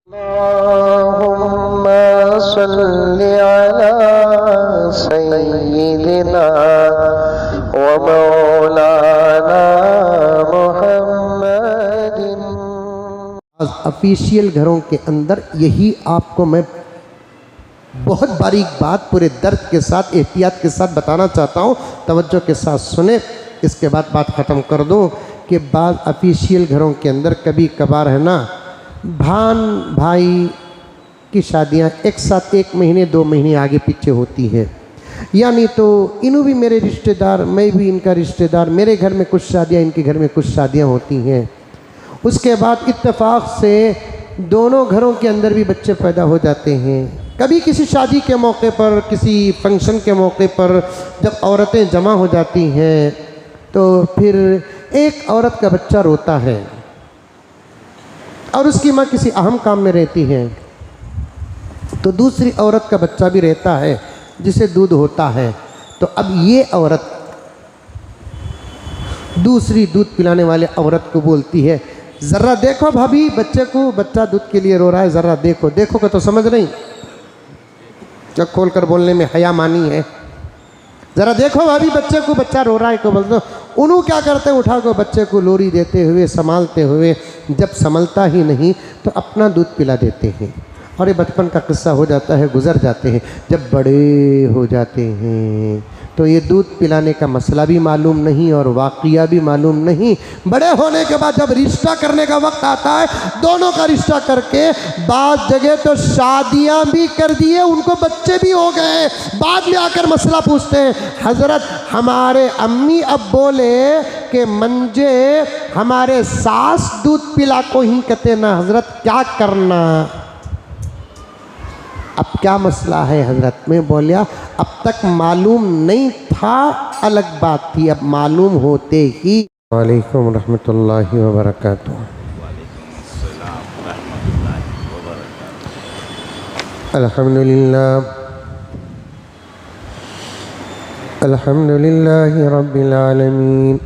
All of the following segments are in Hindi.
अल्लाहुम्मा सल्लि अला सय्यिदिना व मौलाना मुहम्मदिन। ऑफिशियल घरों के अंदर यही आपको मैं बहुत बारीक बात पूरे दर्द के साथ एहतियात के साथ बताना चाहता हूँ। तवज्जो के साथ सुने, इसके बाद बात ख़त्म कर दूँ कि बाद ऑफिशियल घरों के अंदर कभी कभार है ना, भान भाई की शादियाँ एक साथ 1 महीने 2 महीने आगे पीछे होती है। यानी तो इन्हों भी मेरे रिश्तेदार, मैं भी इनका रिश्तेदार, मेरे घर में कुछ शादियाँ, इनके घर में कुछ शादियाँ होती हैं। उसके बाद इत्तेफाक से दोनों घरों के अंदर भी बच्चे पैदा हो जाते हैं। कभी किसी शादी के मौके पर, किसी फंक्शन के मौके पर जब औरतें जमा हो जाती हैं तो फिर एक औरत का बच्चा रोता है और उसकी माँ किसी अहम काम में रहती है, तो दूसरी औरत का बच्चा भी रहता है जिसे दूध होता है। तो अब ये औरत दूसरी दूध पिलाने वाले औरत को बोलती है, ज़रा देखो भाभी बच्चे को, बच्चा दूध के लिए रो रहा है, ज़रा देखो। देखो तो समझ नहीं, जब खोल कर बोलने में हया मानी है। ज़रा देखो भाभी बच्चे को, बच्चा रो रहा है को बोल दो। उन्हों क्या करते हैं, उठा को बच्चे को लोरी देते हुए, संभालते हुए, जब संभलता ही नहीं तो अपना दूध पिला देते हैं। और ये बचपन का किस्सा हो जाता है, गुजर जाते हैं। जब बड़े हो जाते हैं तो ये दूध पिलाने का मसला भी मालूम नहीं और वाक़िया भी मालूम नहीं। बड़े होने के बाद जब रिश्ता करने का वक्त आता है, दोनों का रिश्ता करके बाद जगह तो शादियां भी कर दिए, उनको बच्चे भी हो गए। बाद में आकर मसला पूछते हैं, हज़रत हमारे अम्मी अब बोले कि मंजे हमारे सास दूध पिला को ही कहते ना, हज़रत क्या करना, अब क्या मसला है हज़रत। में बोलिया अब तक मालूम नहीं था, अलग बात थी, अब मालूम होते ही। वालेकुम रहमतुल्लाहि व बरकातुहू। अल्हम्दुलिल्लाह अल्हम्दुलिल्लाहि रब्बिल आलमीन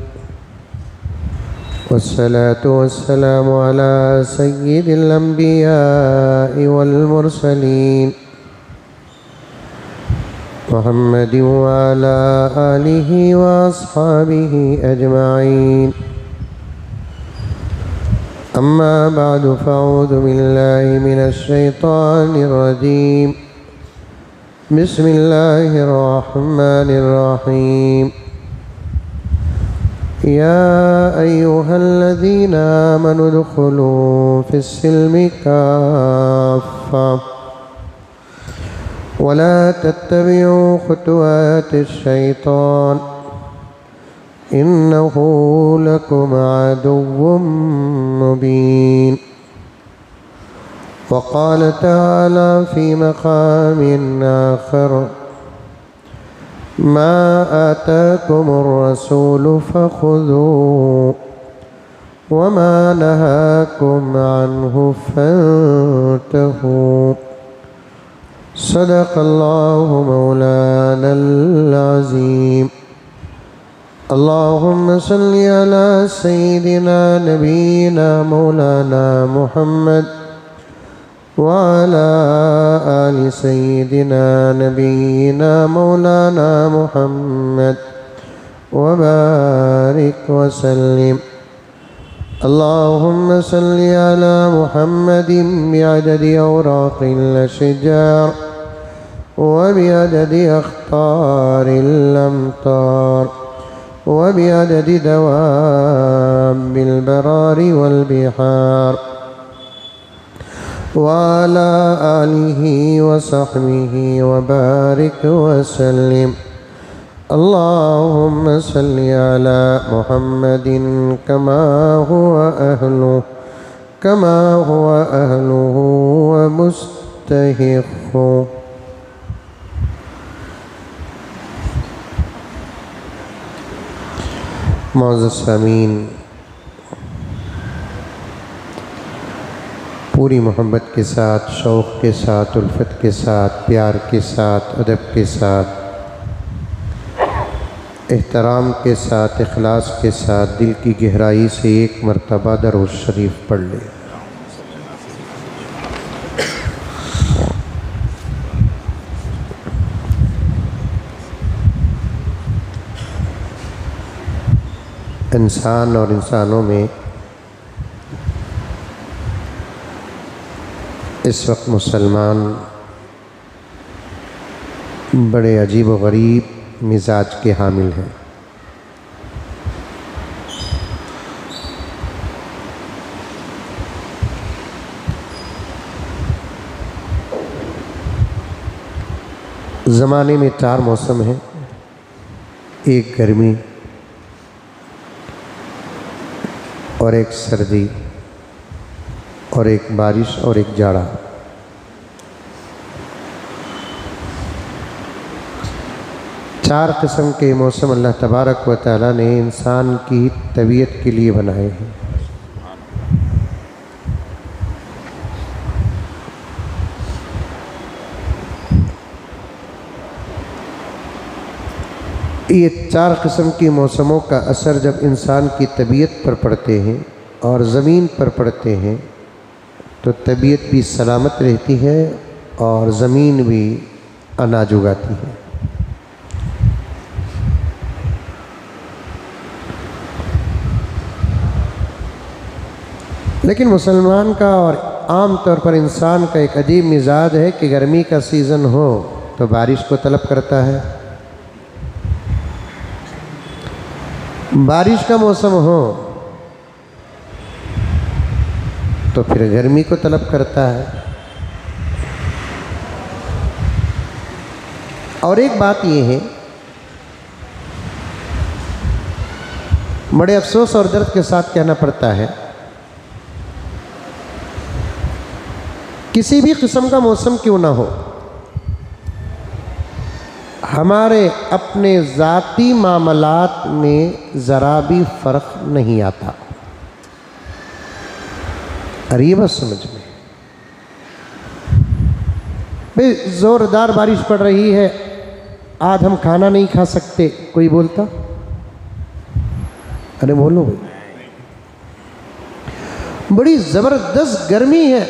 वस्सलातु वस्सलामु अला सय्यिदिल अंबिया'i वल मुरसलीन मुहम्मदिन व अला आलिहि व अस्हाबिहि अजमाइन। अम्मा बअदु फ़अऊज़ु बिल्लाहि मिनश शैतानिर रजीम। बिस्मिल्लाहिर रहमानिर रहीम। या अय्युहल्लज़ीना आमनु उदख़ुलू फ़िस्सिल्मि काफ़्फ़ा वला तत्तबिऊ ख़ुतुवातिश शैतान इन्नहु लकुम अदुव्वुम मुबीन। वक़ाल तआला फ़ी मक़ामिन आख़र मा आताकुमुर रसूलु फ़ख़ुज़ूहु वमा नहाकुम अन्हु फ़न्तहू। सदक़ल्लाहु मौलानल अज़ीम। अल्लाहुम्मा सल्लि अला सय्यिदिना नबीना मौलाना मुहम्मद व अला आलि सय्यिदिना नबीना मौलाना मुहम्मद व बारिक व सल्लिम। अल्लाहुम्मा सल्लि अला मुहम्मदिन बिअददि औराक़िल अशजार व बिअददि अख़तारिल अमतार व बिअददि दवाबिल बरारि वल बिहार व अला आलिहि व सहबिहि व बारिक व सल्लिम। अल्लाहुम्मा सल्लि अला मुहम्मदिन कमा हुवा अहलुहु व मुस्तहिक़्क़ु। मौजूद सामीन, पूरी मोहब्बत के साथ, शौक़ के साथ, उल्फत के साथ, प्यार के साथ, अदब के साथ, एहतराम के साथ, इखलास के साथ, दिल की गहराई से एक मरतबा दरूद शरीफ पढ़ ले। इंसान और इंसानों में इस वक्त मुसलमान बड़े अजीब व गरीब मिजाज के हामिल हैं। ज़माने में 4 मौसम हैं, एक गर्मी और एक सर्दी और एक बारिश और एक जाड़ा। चार किस्म के मौसम अल्लाह तबारक व तआला ने इंसान की तबीयत के लिए बनाए हैं। ये 4 किस्म के मौसमों का असर जब इंसान की तबीयत पर पड़ते हैं और ज़मीन पर पड़ते हैं तो तबीयत भी सलामत रहती है और ज़मीन भी अनाज उगाती है। लेकिन मुसलमान का और आम तौर पर इंसान का एक अजीब मिजाज है कि गर्मी का सीज़न हो तो बारिश को तलब करता है, बारिश का मौसम हो तो फिर गर्मी को तलब करता है। और एक बात ये है, बड़े अफसोस और दर्द के साथ कहना पड़ता है, किसी भी किस्म का मौसम क्यों ना हो, हमारे अपने ज़ाती मामलात में ज़रा भी फ़र्क नहीं आता। अरे ये बस समझ में भाई, ज़ोरदार बारिश पड़ रही है, आज हम खाना नहीं खा सकते, कोई बोलता? अरे बोलो भाई, बड़ी ज़बरदस्त गर्मी है,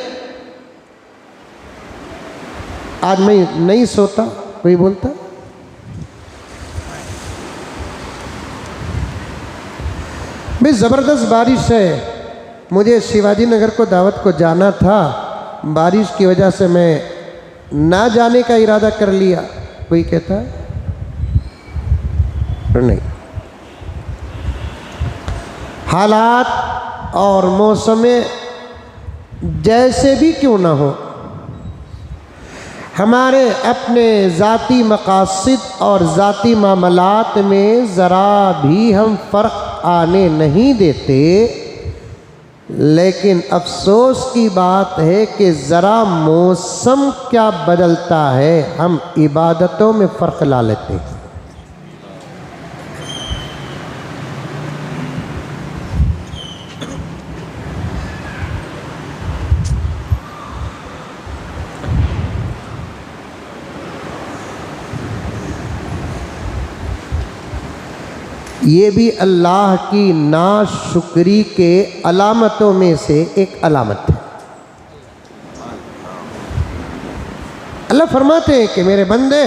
आज मैं नहीं सोता, कोई बोलता? भाई ज़बरदस्त बारिश है, मुझे शिवाजी नगर को दावत को जाना था, बारिश की वजह से मैं ना जाने का इरादा कर लिया, कोई कहता है? नहीं। हालात और मौसम जैसे भी क्यों ना हो, हमारे अपने ज़ाती मकासद और ज़ाती मामलात में ज़रा भी हम फ़र्क आने नहीं देते। लेकिन अफसोस की बात है कि ज़रा मौसम क्या बदलता है, हम इबादतों में फ़र्क ला लेते हैं। ये भी अल्लाह की नाशुक्री के अलामतों में से एक अलामत है। अल्लाह फरमाते हैं कि मेरे बंदे,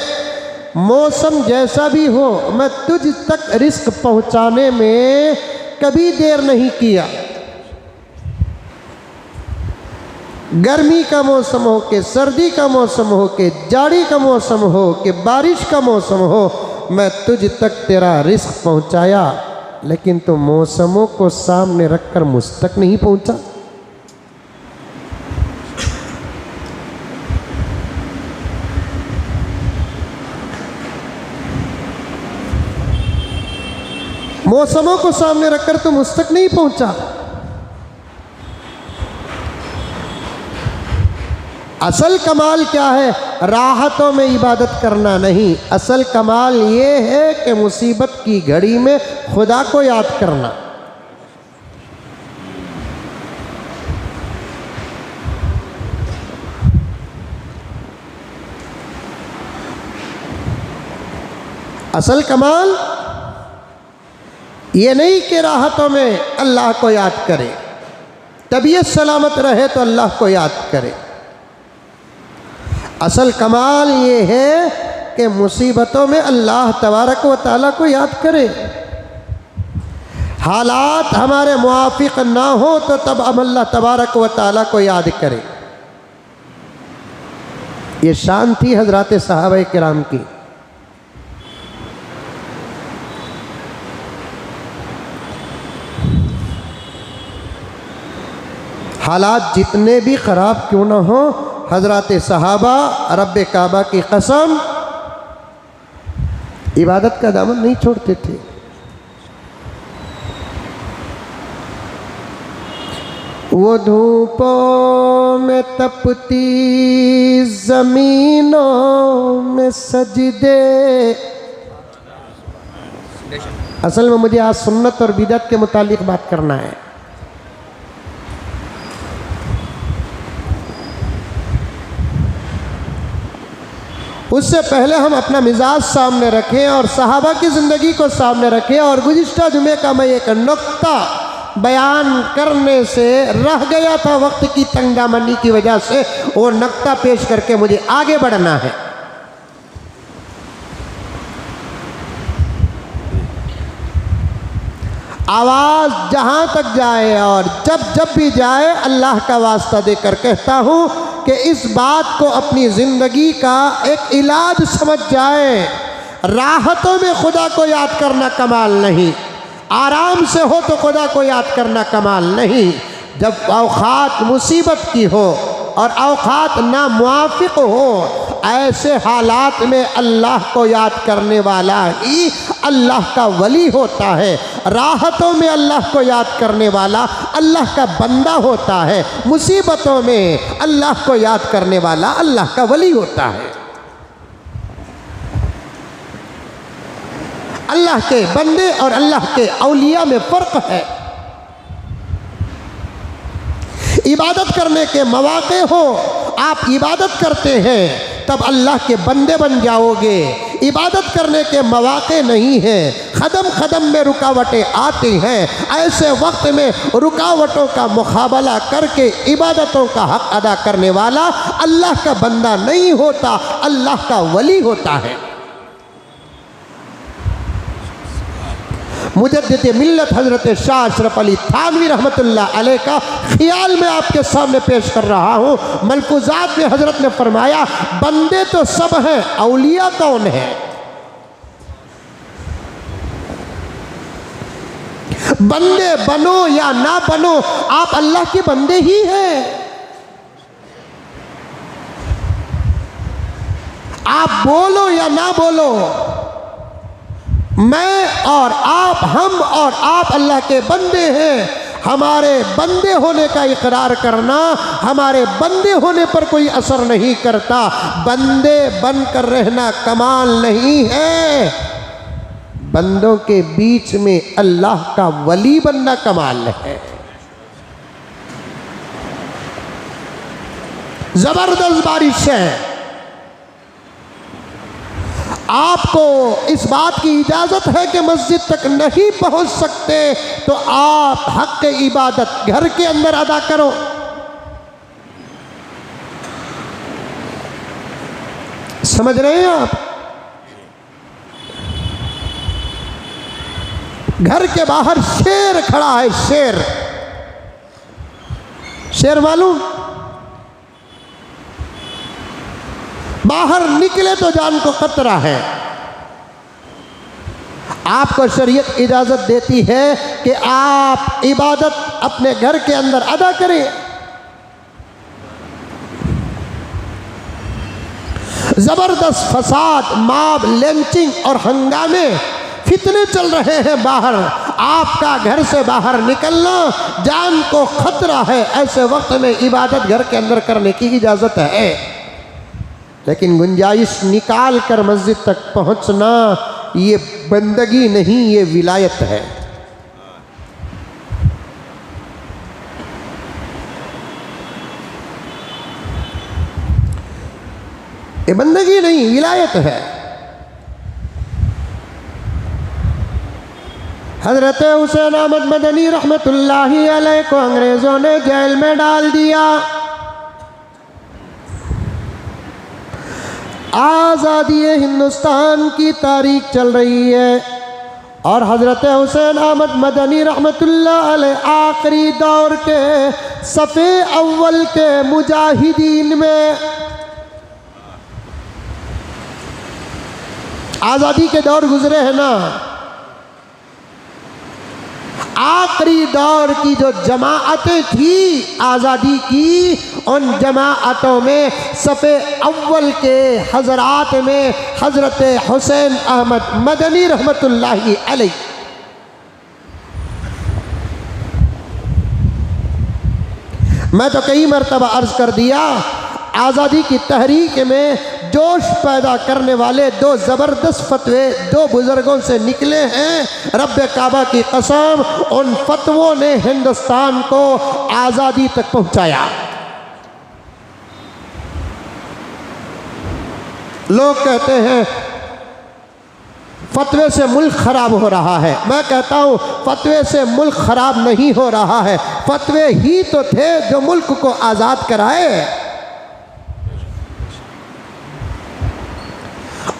मौसम जैसा भी हो, मैं तुझ तक रिस्क पहुंचाने में कभी देर नहीं किया। गर्मी का मौसम हो कि सर्दी का मौसम हो कि जाड़ी का मौसम हो कि बारिश का मौसम हो, मैं तुझ तक तेरा रिस्क पहुंचाया, लेकिन तो मौसमों को सामने रखकर मुझ तक नहीं पहुंचा। मौसमों को सामने रखकर तो मुझ तक नहीं पहुंचा। असल कमाल क्या है? राहतों में इबादत करना नहीं, असल कमाल ये है कि मुसीबत की घड़ी में खुदा को याद करना। असल कमाल ये नहीं कि राहतों में अल्लाह को याद करे, तबीयत सलामत रहे तो अल्लाह को याद करे। असल कमाल ये है कि मुसीबतों में अल्लाह तबारक व तआला को याद करे। हालात हमारे मुआफिक ना हो तो तब हम अल्लाह तबारक व ताला को याद करें। ये शान थी हजरत सहाबा किराम की। हालात जितने भी ख़राब क्यों ना हो, हजरत सहाबा रब्बे काबा की कसम इबादत का दामन नहीं छोड़ते थे। वो धूपों में तपती ज़मीनों में सजदे। असल में मुझे आज सुन्नत और बिदअत के मुतालिक बात करना है। उससे पहले हम अपना मिजाज सामने रखें और सहाबा की ज़िंदगी को सामने रखें। और गुज़िश्ता जुमे का मैं एक नुक्ता बयान करने से रह गया था, वक्त की तंगदामनी की वजह से, वो नुक्ता पेश करके मुझे आगे बढ़ना है। आवाज़ जहाँ तक जाए और जब भी जाए, अल्लाह का वास्ता देकर कहता हूँ कि इस बात को अपनी ज़िंदगी का एक इलाज समझ जाए। राहतों में खुदा को याद करना कमाल नहीं, आराम से हो तो खुदा को याद करना कमाल नहीं। जब औक़ात मुसीबत की हो और औक़ात नामुआफ़िक़ हो, ऐसे हालात में अल्लाह को याद करने वाला ही अल्लाह का वली होता है। राहतों में अल्लाह को याद करने वाला अल्लाह का बंदा होता है। मुसीबतों में अल्लाह को याद करने वाला अल्लाह का वली होता है। अल्लाह के बंदे और अल्लाह के औलिया में फ़र्क है। इबादत करने के मौके हो, आप इबादत करते हैं तब अल्लाह के बंदे बन जाओगे। इबादत करने के मौके नहीं हैं, कदम कदम में रुकावटें आती हैं। ऐसे वक्त में रुकावटों का मुकाबला करके इबादतों का हक़ अदा करने वाला अल्लाह का बंदा नहीं होता, अल्लाह का वली होता है। मुजद्दिद मिल्लत हज़रत शाह अशरफ अली थानवी रहमतुल्लाह अलैह का ख्याल मैं आपके सामने पेश कर रहा हूँ। मलफूज़ात में हज़रत ने फरमाया, बंदे तो सब हैं, औलिया कौन है? बंदे बनो या ना बनो, आप अल्लाह के बंदे ही हैं। आप बोलो या ना बोलो, मैं और आप, हम और आप अल्लाह के बंदे हैं। हमारे बंदे होने का इकरार करना हमारे बंदे होने पर कोई असर नहीं करता। बंदे बनकर रहना कमाल नहीं है, बंदों के बीच में अल्लाह का वली बनना कमाल है। जबरदस्त बारिश है, आपको इस बात की इजाज़त है कि मस्जिद तक नहीं पहुंच सकते तो आप हक़ इबादत घर के अंदर अदा करो। समझ रहे हैं आप? घर के बाहर शेर खड़ा है, शेर, शेर मालूम? बाहर निकले तो जान को खतरा है। आपको शरीयत इजाज़त देती है कि आप इबादत अपने घर के अंदर अदा करें। ज़बरदस्त फसाद, माब, लिंचिंग और हंगामे, फितने चल रहे हैं बाहर। आपका घर से बाहर निकलना जान को खतरा है। ऐसे वक्त में इबादत घर के अंदर करने की इजाज़त है, लेकिन गुंजाइश निकाल कर मस्जिद तक पहुंचना ये बंदगी नहीं, ये विलायत है। ये बंदगी नहीं, विलायत है। हज़रत हुसैन अहमद मदनी रहमतुल्लाहि अलैह को अंग्रेज़ों ने जेल में डाल दिया। आज़ादी हिंदुस्तान की तारीख चल रही है और हज़रत हुसैन अहमद मदनी रहमतुल्लाह अलैह आखिरी दौर के सफ़े अव्वल के मुजाहिदीन में, आज़ादी के दौर गुजरे हैं ना, आखिरी दौर की जो जमाअतें थी आज़ादी की, उन जमाअतों में सफ़े अव्वल के हज़रात में हज़रत हुसैन अहमद मदनी रहमतुल्लाहि अलैह। मैं तो कई मरतबा अर्ज़ कर दिया, आज़ादी की तहरीक में जोश पैदा करने वाले दो ज़बरदस्त फतवे दो बुज़ुर्गों से निकले हैं। रब्बे काबा की कसम, उन फतवों ने हिंदुस्तान को आज़ादी तक पहुंचाया। लोग कहते हैं फतवे से मुल्क ख़राब हो रहा है। मैं कहता हूँ फतवे से मुल्क ख़राब नहीं हो रहा है, फतवे ही तो थे जो मुल्क को आज़ाद कराए।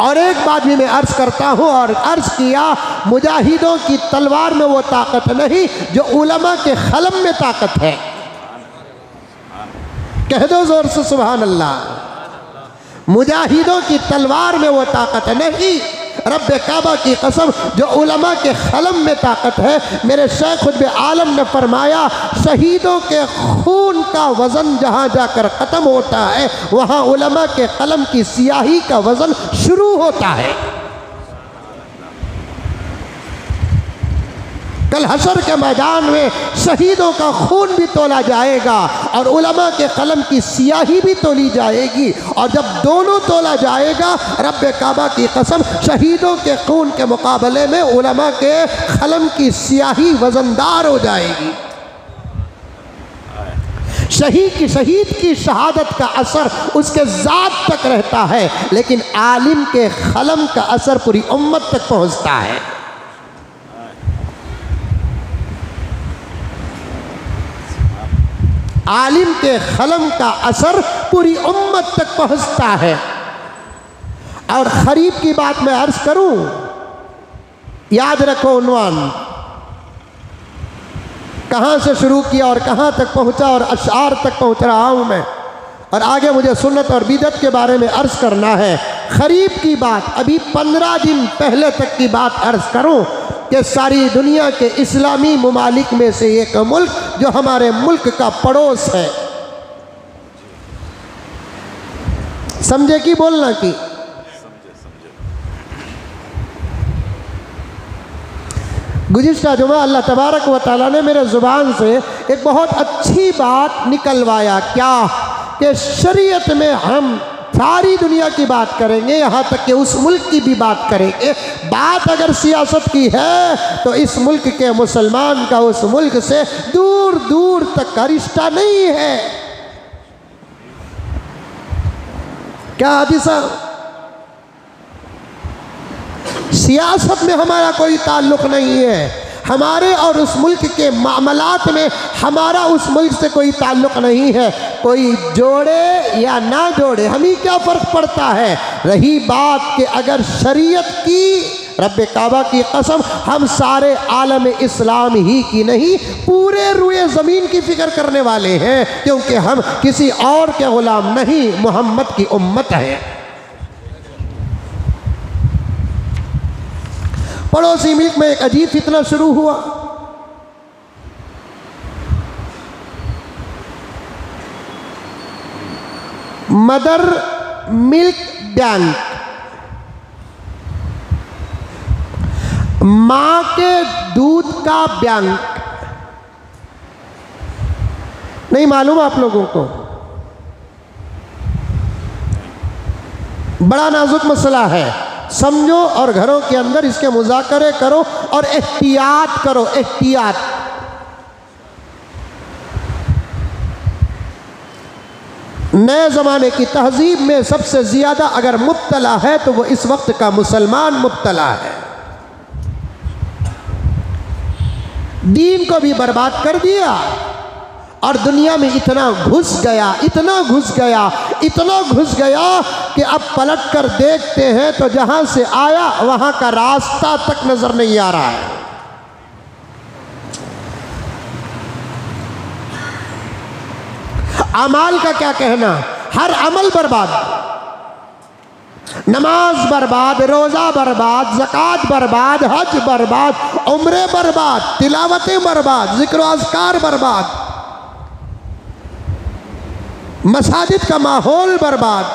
और एक बात भी मैं अर्ज़ करता हूँ और अर्ज़ किया, मुजाहिदों की तलवार में वो ताकत नहीं जो उलमा के क़लम में ताकत है। कह दो ज़ोर से सुभान अल्लाह। मुजाहिदों की तलवार में वो ताकत नहीं, रब्बे काबा की कसम, जो उलमा के क़लम में ताकत है। मेरे शेख खुद आलम ने फरमाया, शहीदों के खून का वज़न जहाँ जाकर ख़त्म होता है, वहाँ उलमा के क़लम की स्याही का वज़न शुरू होता है। कल हशर के मैदान में शहीदों का खून भी तोला जाएगा और उलमा के क़लम की स्याही भी तोली जाएगी। और जब दोनों तोला जाएगा, रब्बे काबा की कसम, शहीदों के खून के मुकाबले में उलमा के क़लम की स्याही वज़नदार हो जाएगी। शहीद की शहादत का असर उसके ज़ात तक रहता है, लेकिन आलिम के क़लम का असर पूरी उम्मत तक पहुँचता है। आलिम के क़लम का असर पूरी उम्मत तक पहुँचता है। और ग़रीब की बात मैं अर्ज़ करूँ, याद रखो उन्वान कहाँ से शुरू किया और कहाँ तक पहुँचा और अशआर तक पहुँच रहा हूँ मैं, और आगे मुझे सुन्नत और बिदअत के बारे में अर्ज़ करना है। ग़रीब की बात अभी 15 दिन पहले तक की बात अर्ज़ करूँ कि सारी दुनिया के इस्लामी ममालिक में से एक मुल्क जो हमारे मुल्क का पड़ोस है, समझे कि बोलना की, गुज़िश्ता जुमा अल्लाह तबारक व तआला ने मेरे ज़ुबान से एक बहुत अच्छी बात निकलवाया, क्या कि शरीयत में हम सारी दुनिया की बात करेंगे, यहाँ तक कि उस मुल्क की भी बात करेंगे। बात अगर सियासत की है तो इस मुल्क के मुसलमान का उस मुल्क से दूर दूर तक का रिश्ता नहीं है। क्या हदीसा, सियासत में हमारा कोई ताल्लुक़ नहीं है, हमारे और उस मुल्क के मामलात में हमारा उस मुल्क से कोई ताल्लुक़ नहीं है। कोई जोड़े या ना जोड़े, हमें क्या फ़र्क पड़ता है। रही बात कि अगर शरीयत की, रब्बे काबा की कसम, हम सारे आलम इस्लाम ही की नहीं, पूरे रुए ज़मीन की फ़िक्र करने वाले हैं, क्योंकि हम किसी और के ग़ुलाम नहीं, मोहम्मद की उम्मत है। पड़ोसी मुल्क में एक अजीब फितना शुरू हुआ। मदर मिल्क बैंक, मां के दूध का बैंक, नहीं मालूम आप लोगों को, बड़ा नाजुक मसला है, समझो और घरों के अंदर इसके मुज़ाकरे करो और एहतियात करो, एहतियात। नए ज़माने की तहज़ीब में सबसे ज़्यादा अगर मुब्तला है तो वो इस वक्त का मुसलमान मुब्तला है। दीन को भी बर्बाद कर दिया और दुनिया में इतना घुस गया, इतना घुस गया, इतना घुस गया कि अब पलट कर देखते हैं तो जहां से आया वहां का रास्ता तक नजर नहीं आ रहा है। अमाल का क्या कहना, हर अमल बर्बाद, नमाज बर्बाद, रोजा बर्बाद, ज़कात बर्बाद, हज बर्बाद, उम्रे बर्बाद, तिलावतें बर्बाद, जिक्र अज़कार बर्बाद, मसाजिद का माहौल बर्बाद,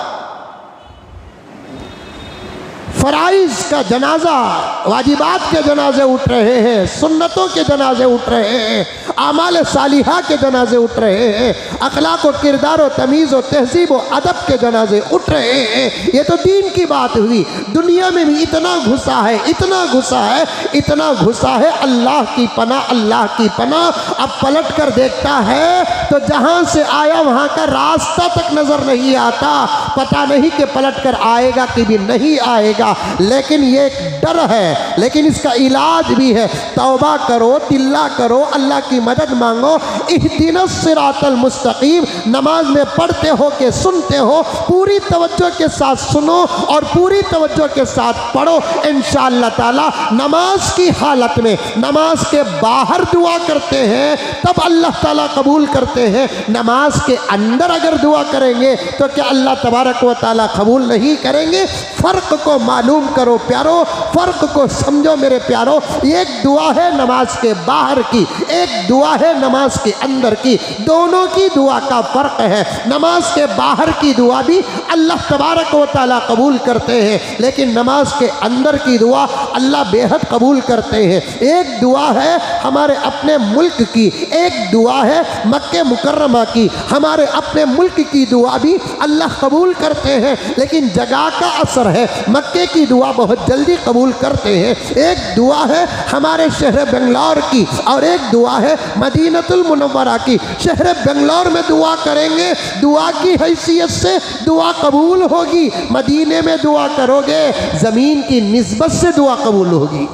फराइज का जनाजा, वाजिबात के जनाजे उठ रहे हैं, सुन्नतों के जनाजे उठ रहे हैं, आमाल सालिहा के जनाजे उठ रहे हैं, अखलाक व किरदार व तमीज़ व तहजीब व अदब के जनाजे उठ रहे हैं। ये तो दीन की बात हुई। दुनिया में भी इतना घुसा है, इतना घुसा है, इतना घुसा है, अल्लाह की पनाह, अल्लाह की पनाह। अब पलट कर देखता है तो जहाँ से आया वहाँ का रास्ता तक नज़र नहीं आता। पता नहीं कि पलट कर आएगा कि भी नहीं आएगा, लेकिन ये एक डर है, लेकिन इसका इलाज भी है। तौबा करो, तिल्ला करो, अल्लाह की मदद मांगो। इहदिनस सिरातल मुस्तकीम नमाज में पढ़ते हो के सुनते हो, पूरी तवज्जो के साथ सुनो और पूरी तवज्जो के साथ पढ़ो। इंशाअल्लाह ताला नमाज की हालत में, नमाज के बाहर दुआ करते हैं तब अल्लाह ताला कबूल करते हैं। नमाज के अंदर अगर दुआ करेंगे तो क्या अल्लाह तबारक व ताला कबूल नहीं करेंगे? फ़र्क को मालूम करो प्यारो, फ़र्क को समझो मेरे प्यारो। एक दुआ है नमाज के बाहर की, एक दुआ है नमाज के अंदर की, दोनों की दुआ का फ़र्क है। नमाज के बाहर की दुआ भी अल्लाह तबारक व ताला कबूल करते हैं, लेकिन नमाज के अंदर की दुआ अल्लाह बेहद कबूल करते हैं। एक दुआ है हमारे अपने मुल्क की, एक दुआ है मक्के मुकर्रमा की। हमारे अपने मुल्क की दुआ भी अल्लाह कबूल करते हैं, लेकिन जगह का असर है। मक्के की दुआ बहुत जल्दी कबूल करते हैं। एक दुआ है हमारे शहर बेंगलोर की और एक दुआ है मदीनतुल मुनव्वरा की। शहर बेंगलोर में दुआ करेंगे, दुआ की हैसियत से दुआ कबूल होगी। मदीने में दुआ करोगे, ज़मीन की निस्बत से दुआ कबूल होगी।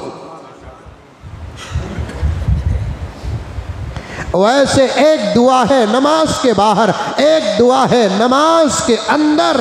वैसे एक दुआ है नमाज के बाहर, एक दुआ है नमाज के अंदर।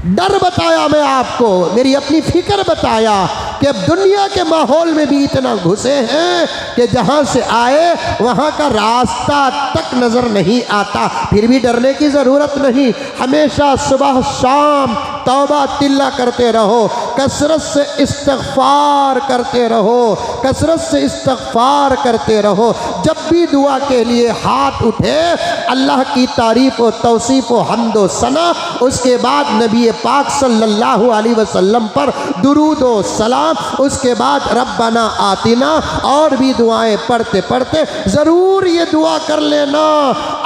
डर बताया मैं आपको, मेरी अपनी फिक्र बताया कि अब दुनिया के माहौल में भी इतना घुसे हैं कि जहाँ से आए वहाँ का रास्ता तक नज़र नहीं आता। फिर भी डरने की ज़रूरत नहीं। हमेशा सुबह शाम तौबा तिल्ला करते रहो, कसरत से इस्तग़फ़ार करते रहो, कसरत से इस्तग़फ़ार करते रहो। जब भी दुआ के लिए हाथ उठे, अल्लाह की तारीफ़ व तौसीफ़ व हम्द व सना, उसके बाद नबी पाक सल्लल्लाहु अलैहि वसल्लम पर दुरूद व सलाम, उसके बाद रब्बना आतिना, और भी दुआएं पढ़ते पढ़ते ज़रूर ये दुआ कर लेना,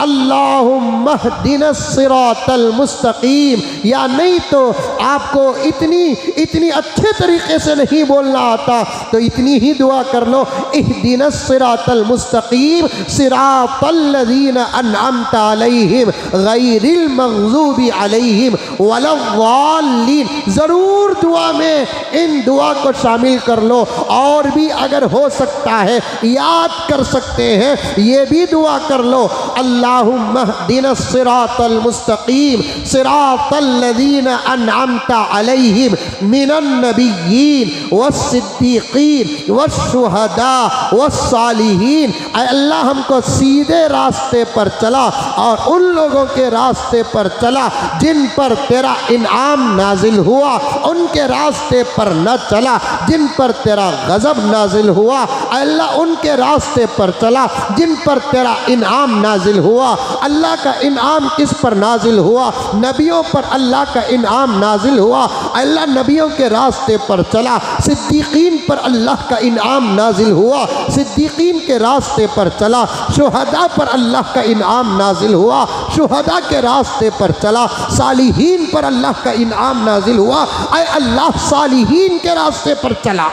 अल्लाहुम्मा हदिना सिरातल मुस्तकीम। या नहीं तो आपको इतनी अच्छे तरीके से नहीं बोलना आता तो इतनी ही दुआ कर लो, इहदिना सिरातल मुस्तकीम सिरातल लज़ीना अनअमता अलैहिम गैरिल मग़ज़ूबि अलैहिम वलद्दाल्लीन। ज़रूर दुआ में इन दुआ को शामिल कर लो। और भी अगर हो सकता है याद कर सकते हैं, ये भी दुआ कर लो, अल्लाहुम्मा हदिना सिरातल मुस्तकीम सिरातल लज़ीना अनअमता अलैहिम मिनन नबिय्यीन वस्सिद्दीक़ीन वश्शुहदा वस्सालिहीन। अल्लाह हमको सीधे रास्ते पर चला और उन लोगों के रास्ते पर चला जिन पर तेरा इनाम नाजिल हुआ, उनके रास्ते पर न चला जिन पर तेरा गज़ब नाजिल हुआ। अल्लाह उनके रास्ते पर चला जिन पर तेरा इनाम नाजिल हुआ। अल्लाह का इनाम किस पर नाजिल हुआ? नबियों पर अल्लाह का इनाम नाजिल हुआ। अल्लाह नबियों के रास्ते पर चला। सिद्दीकीन पर अल्लाह का इनाम नाजिल हुआ, सिद्दीकीन के रास्ते पर चला। शुहदा पर अल्लाह का इनाम नाजिल हुआ, शुहदा के रास्ते पर चला। सालिहीन पर अल्लाह का इनाम नाजिल हुआ, ऐ अल्लाह सालिहीन के रास्ते पर चला।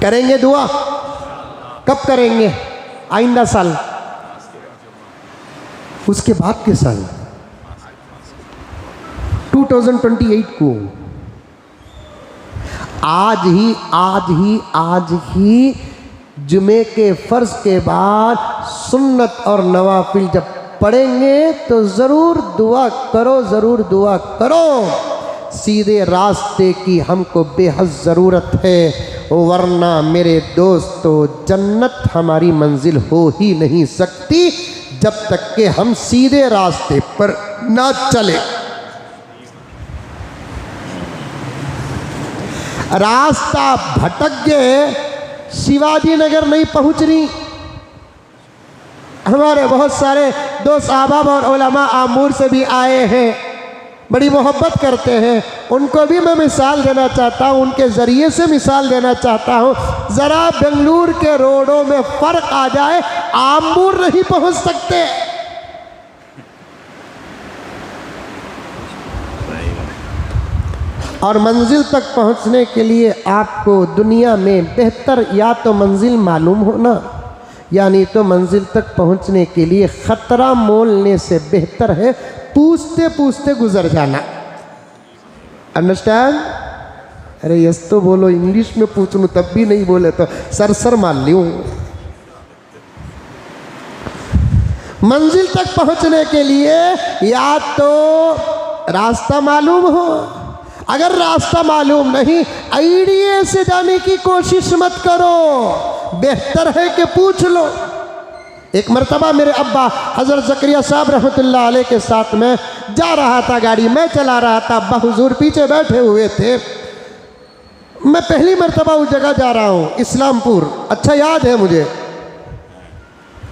करेंगे दुआ? कब करेंगे? आइंदा साल, उसके बाद के साल 2028 को। आज ही जुमे के फर्ज के बाद सुन्नत और नवाफिल जब पढ़ेंगे तो ज़रूर दुआ करो, ज़रूर दुआ करो। सीधे रास्ते की हमको बेहद ज़रूरत है, वरना मेरे दोस्तों जन्नत हमारी मंजिल हो ही नहीं सकती जब तक कि हम सीधे रास्ते पर ना चले। रास्ता भटक गए, शिवाजी नगर नहीं पहुंच रही। हमारे बहुत सारे दोस्त अहबाब और उलमा आमूर से भी आए हैं, बड़ी मोहब्बत करते हैं, उनको भी मैं मिसाल देना चाहता हूँ, उनके ज़रिए से मिसाल देना चाहता हूँ। ज़रा बेंगलुरु के रोडों में फ़र्क आ जाए, आमूर नहीं पहुँच सकते। और मंजिल तक पहुँचने के लिए आपको दुनिया में बेहतर या तो मंजिल मालूम होना, यानी तो मंजिल तक पहुंचने के लिए ख़तरा मोलने से बेहतर है पूछते पूछते गुजर जाना। अंडरस्टैंड? अरे यस तो बोलो, इंग्लिश में पूछ लूँ तब भी नहीं बोले तो सर मान लूँ। मंजिल तक पहुंचने के लिए या तो रास्ता मालूम हो, अगर रास्ता मालूम नहीं आइडिया से जाने की कोशिश मत करो, बेहतर है कि पूछ लो। एक मरतबा मेरे अब्बा हज़रत ज़करिया साहब रहमतुल्लाह अलैह के साथ में जा रहा था, गाड़ी मैं चला रहा था, अब्बा हुजूर पीछे बैठे हुए थे। मैं पहली मरतबा उस जगह जा रहा हूँ, इस्लामपुर, अच्छा याद है मुझे।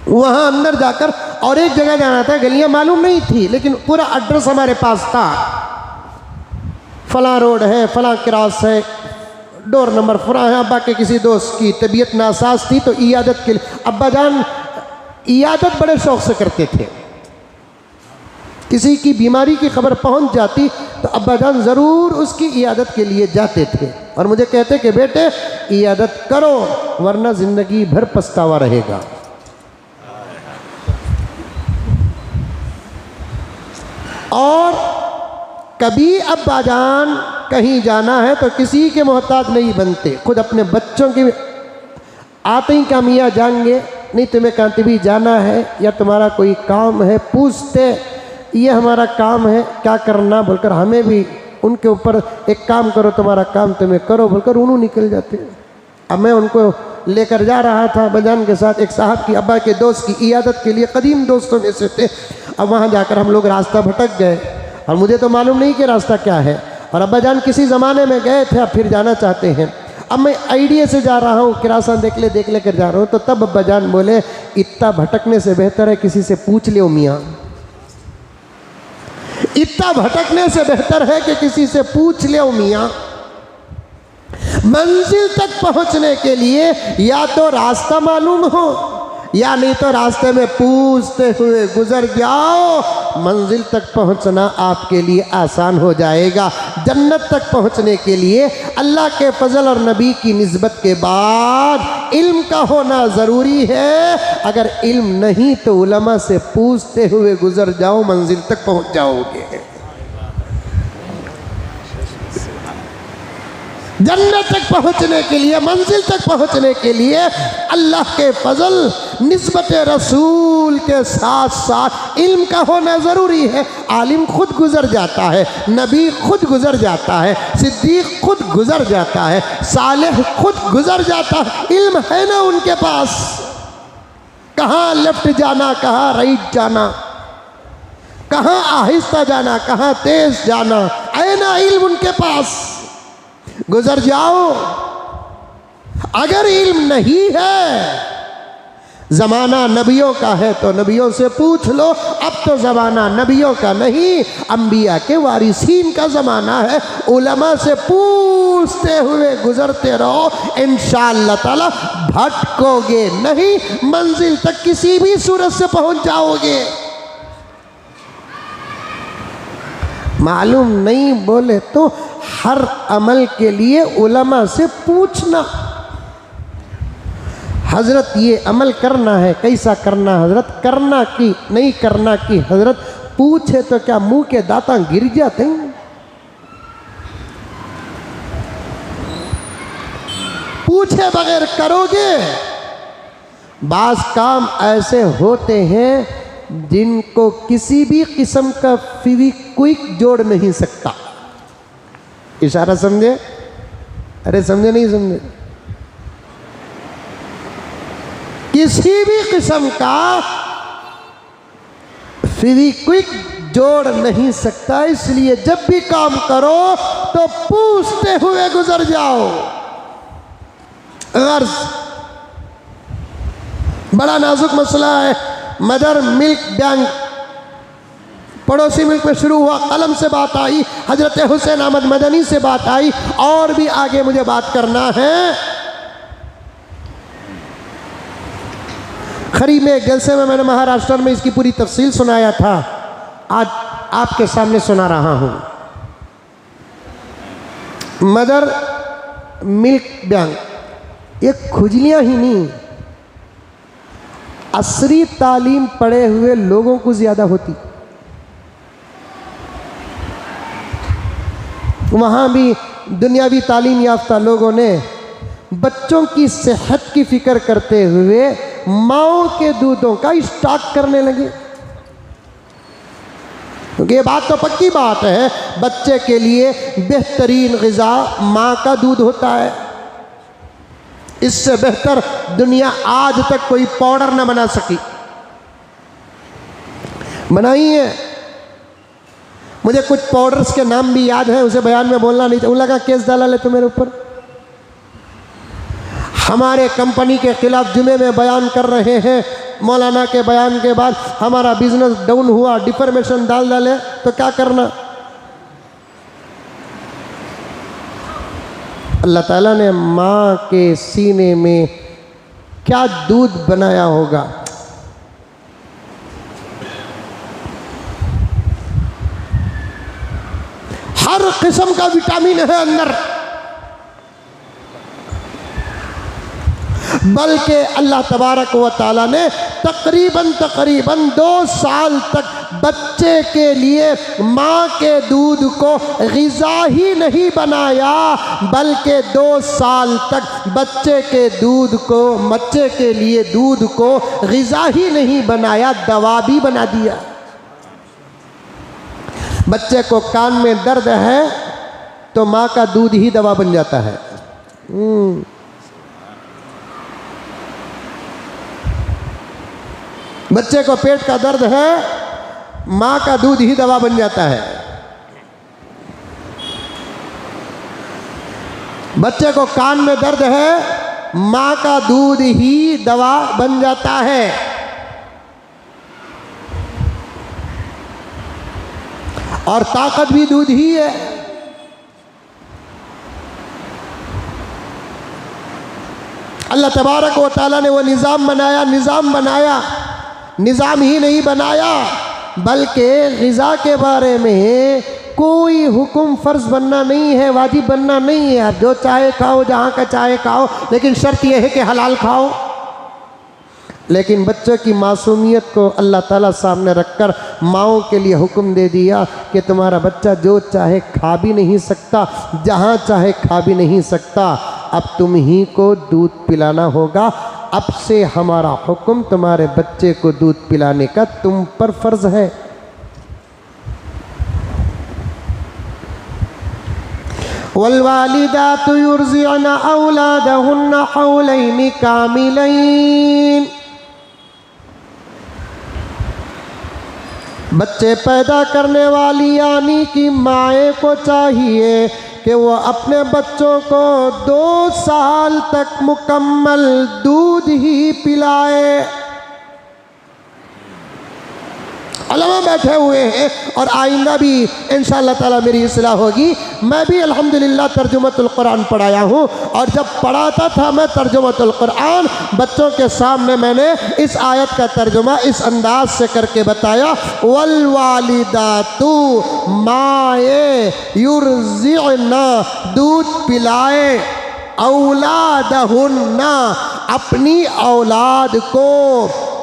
वहाँ अंदर जाकर और एक जगह जाना था, गलियाँ मालूम नहीं थी, लेकिन पूरा एड्रेस हमारे पास था। फलां रोड है, फलां क्रॉस है, डोर नंबर फलां है। अब्बा के किसी दोस्त की तबीयत नासाज थी तो इयादत के लिए, अब्बा जान इयादत बड़े शौक़ से करते थे। किसी की बीमारी की खबर पहुंच जाती तो अब्बा जान ज़रूर उसकी इयादत के लिए जाते थे और मुझे कहते कि बेटे इयादत करो वरना ज़िंदगी भर पछतावा रहेगा। और कभी अब्बा जान कहीं जाना है तो किसी के मोहताज नहीं बनते, खुद अपने बच्चों के आते ही कामिया जाएंगे, नहीं तुम्हें कहीं भी जाना है या तुम्हारा कोई काम है, पूछते ये हमारा काम है क्या करना बोलकर, हमें भी उनके ऊपर एक काम करो तुम्हारा काम तुम्हें करो बोलकर उन्होंने निकल जाते। अब मैं उनको लेकर जा रहा था बजान के साथ, एक साहब की अब्बा के दोस्त की इयादत के लिए, कदीम दोस्तों में से थे। अब वहाँ जाकर हम लोग रास्ता भटक गए और मुझे तो मालूम नहीं कि रास्ता क्या है, और अब्बा जान किसी ज़माने में गए थे, अब फिर जाना चाहते हैं। अब मैं आइडिया से जा रहा हूँ, किरासन देख ले कर जा रहा हूँ, तो तब अब्बा जान बोले इतना भटकने से बेहतर है किसी से पूछ लियो मियाँ, इतना भटकने से बेहतर है कि किसी से पूछ लियो मियाँ। मंजिल तक पहुँचने के लिए या तो रास्ता मालूम हो या नहीं तो रास्ते में पूछते हुए गुजर जाओ, मंजिल तक पहुंचना आपके लिए आसान हो जाएगा। जन्नत तक पहुंचने के लिए अल्लाह के फजल और नबी की निस्बत के बाद इल्म का होना ज़रूरी है। अगर इल्म नहीं तो उलमा से पूछते हुए गुजर जाओ, मंजिल तक पहुंच जाओगे। जन्नत तक पहुंचने के लिए, मंजिल तक पहुंचने के लिए अल्लाह के फजल निस्बत रसूल के साथ साथ इल्म का होना ज़रूरी है। आलिम खुद गुज़र जाता है, नबी खुद गुज़र जाता है, सिद्दीक खुद गुज़र जाता है, सालेह खुद गुज़र जाता है, इल्म है ना उनके पास। कहाँ लेफ्ट जाना, कहाँ राइट जाना, कहाँ आहिस्ता जाना, कहाँ तेज जाना, है ना इल्म उनके पास, गुजर जाओ। अगर इल्म नहीं है, ज़माना नबियों का है तो नबियों से पूछ लो। अब तो ज़माना नबियों का नहीं, अंबिया के वारिसीन का ज़माना है। उलमा से पूछते हुए गुजरते रहो, इंशाअल्लाह ताला भटकोगे नहीं, मंजिल तक किसी भी सूरत से पहुंच जाओगे। मालूम नहीं बोले तो हर अमल के लिए उलमा से पूछना, हज़रत ये अमल करना है कैसा करना हज़रत, करना कि नहीं करना कि हज़रत, पूछे तो क्या मुंह के दांता गिर जाते हैं। पूछे बगैर करोगे बाज़ काम ऐसे होते हैं जिनको किसी भी किस्म का फेविक्विक जोड़ नहीं सकता। इशारा समझे? अरे समझे नहीं समझे? किसी भी किस्म का फेविक्विक जोड़ नहीं सकता। इसलिए जब भी काम करो तो पूछते हुए गुजर जाओ। गर्ज बड़ा नाजुक मसला है। मदर मिल्क बैंक पड़ोसी मुल्क में शुरू हुआ, कलम से बात आई, हजरत हुसैन अहमद मदनी से बात आई, और भी आगे मुझे बात करना है। खरी में एक जलसे में मैंने महाराष्ट्र में इसकी पूरी तफसील सुनाया था, आज आपके सामने सुना रहा हूं। मदर मिल्क बैंक ये खुजलियां ही नहीं, असरी तालीम पढ़े हुए लोगों को ज़्यादा होती। वहाँ भी दुनियावी तालीम याफ्ता लोगों ने बच्चों की सेहत की फ़िक्र करते हुए माओं के दूधों का स्टॉक करने लगे। क्योंकि ये बात तो पक्की बात है, बच्चे के लिए बेहतरीन ग़िज़ा माँ का दूध होता है। इससे बेहतर दुनिया आज तक कोई पाउडर न बना सकी। बनाई है, मुझे कुछ पाउडर्स के नाम भी याद है, उसे बयान में बोलना नहीं था। उन लगा केस डाला ले तो मेरे ऊपर। हमारे कंपनी के खिलाफ जुमे में बयान कर रहे हैं, मौलाना के बयान के बाद हमारा बिजनेस डाउन हुआ, डिफॉर्मेशन डाल डाले तो क्या करना। अल्लाह ताला ने माँ के सीने में क्या दूध बनाया होगा। हर किस्म का विटामिन है अंदर, बल्कि अल्लाह तबारक व तआला ने तकरीबन 2 साल तक बच्चे के लिए माँ के दूध को ग़िज़ा ही नहीं बनाया, बल्कि 2 साल तक बच्चे के लिए दूध को ग़िज़ा ही नहीं बनाया, दवा भी बना दिया। बच्चे को कान में दर्द है तो माँ का दूध ही दवा बन जाता है। बच्चे को पेट का दर्द है, माँ का दूध ही दवा बन जाता है। बच्चे को कान में दर्द है, माँ का दूध ही दवा बन जाता है। और ताकत भी दूध ही है। अल्लाह तबारक व तआला ने वो निज़ाम बनाया, निज़ाम ही नहीं बनाया बल्कि ग़िज़ा के बारे में कोई हुक्म फ़र्ज़ बनना नहीं है, वाजिब बनना नहीं है। आप जो चाहे खाओ, जहाँ का चाहे खाओ, लेकिन शर्त यह है कि हलाल खाओ। लेकिन बच्चों की मासूमियत को अल्लाह ताला सामने रखकर माओं के लिए हुक्म दे दिया कि तुम्हारा बच्चा जो चाहे खा भी नहीं सकता, जहाँ चाहे खा भी नहीं सकता, अब तुम ही को दूध पिलाना होगा। अब से हमारा हुक्म तुम्हारे बच्चे को दूध पिलाने का तुम पर फ़र्ज़ है। वल्वालिदातु युर्ज़िअना औलादहुन्ना हौलैनि कामिलैन। बच्चे पैदा करने वाली यानी कि माए को चाहिए कि वो अपने बच्चों को 2 साल तक मुकम्मल दूध ही पिलाए। उलमा बैठे हुए हैं और आइंदा भी इंशाअल्लाह ताला मेरी इस्लाह होगी। मैं भी अल्हम्दुलिल्लाह तर्जुमतुल कुरान पढ़ाया हूँ, और जब पढ़ाता था मैं तर्जुमतुल कुरान, बच्चों के सामने मैंने इस आयत का तर्जुमा इस अंदाज से करके बताया, वल वालिदातु माए युर्ज़िअना दूध पिलाए, औलादहुन्ना अपनी औलाद को,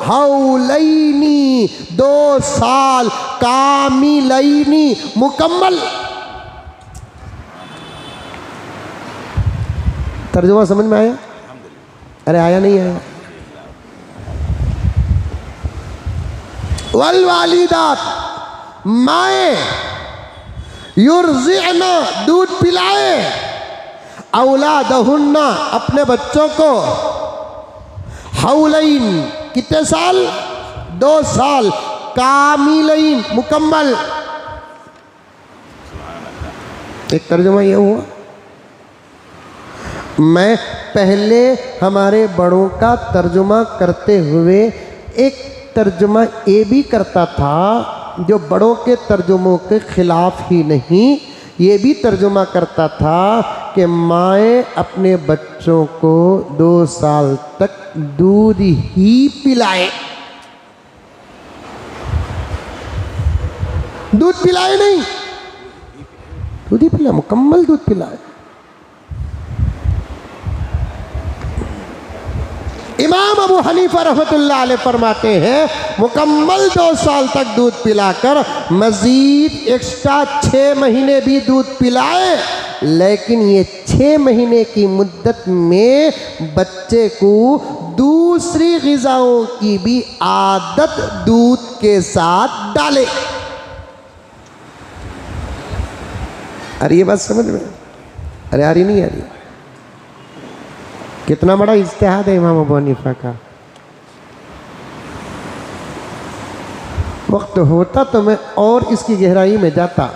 हौलैनी 2 साल, कामिलैनी मुकम्मल। तर्जुमा समझ में आया? अरे आया नहीं आया? वल वालिदात, माए युर्ज़िअना, दूध पिलाए, औलादहुन्ना, अपने बच्चों को, हौलैन, कितने साल? 2 साल, कामिलैन, मुकम्मल। एक तर्जुमा ये हुआ। मैं पहले हमारे बड़ों का तर्जुमा करते हुए एक तर्जुमा ये भी करता था जो बड़ों के तर्जुमों के खिलाफ ही नहीं, ये भी तर्जुमा करता था कि माए अपने बच्चों को 2 साल तक दूध ही पिलाए। दूध पिलाए नहीं, दूध ही पिलाए, मुकम्मल दूध पिलाए। इमाम अबू हनीफा रहमतुल्लाह अलैह फरमाते हैं मुकम्मल 2 साल तक दूध पिलाकर मज़ीद एक्स्ट्रा 6 महीने भी दूध पिलाए, लेकिन ये 6 महीने की मुद्दत में बच्चे को दूसरी ग़िज़ाओं की भी आदत दूध के साथ डाले। अरे ये बात समझ में? अरे आ रही नहीं आ रही? कितना बड़ा इज्तिहाद है इमाम अबू हनीफा का। वक्त होता तो मैं और इसकी गहराई में जाता।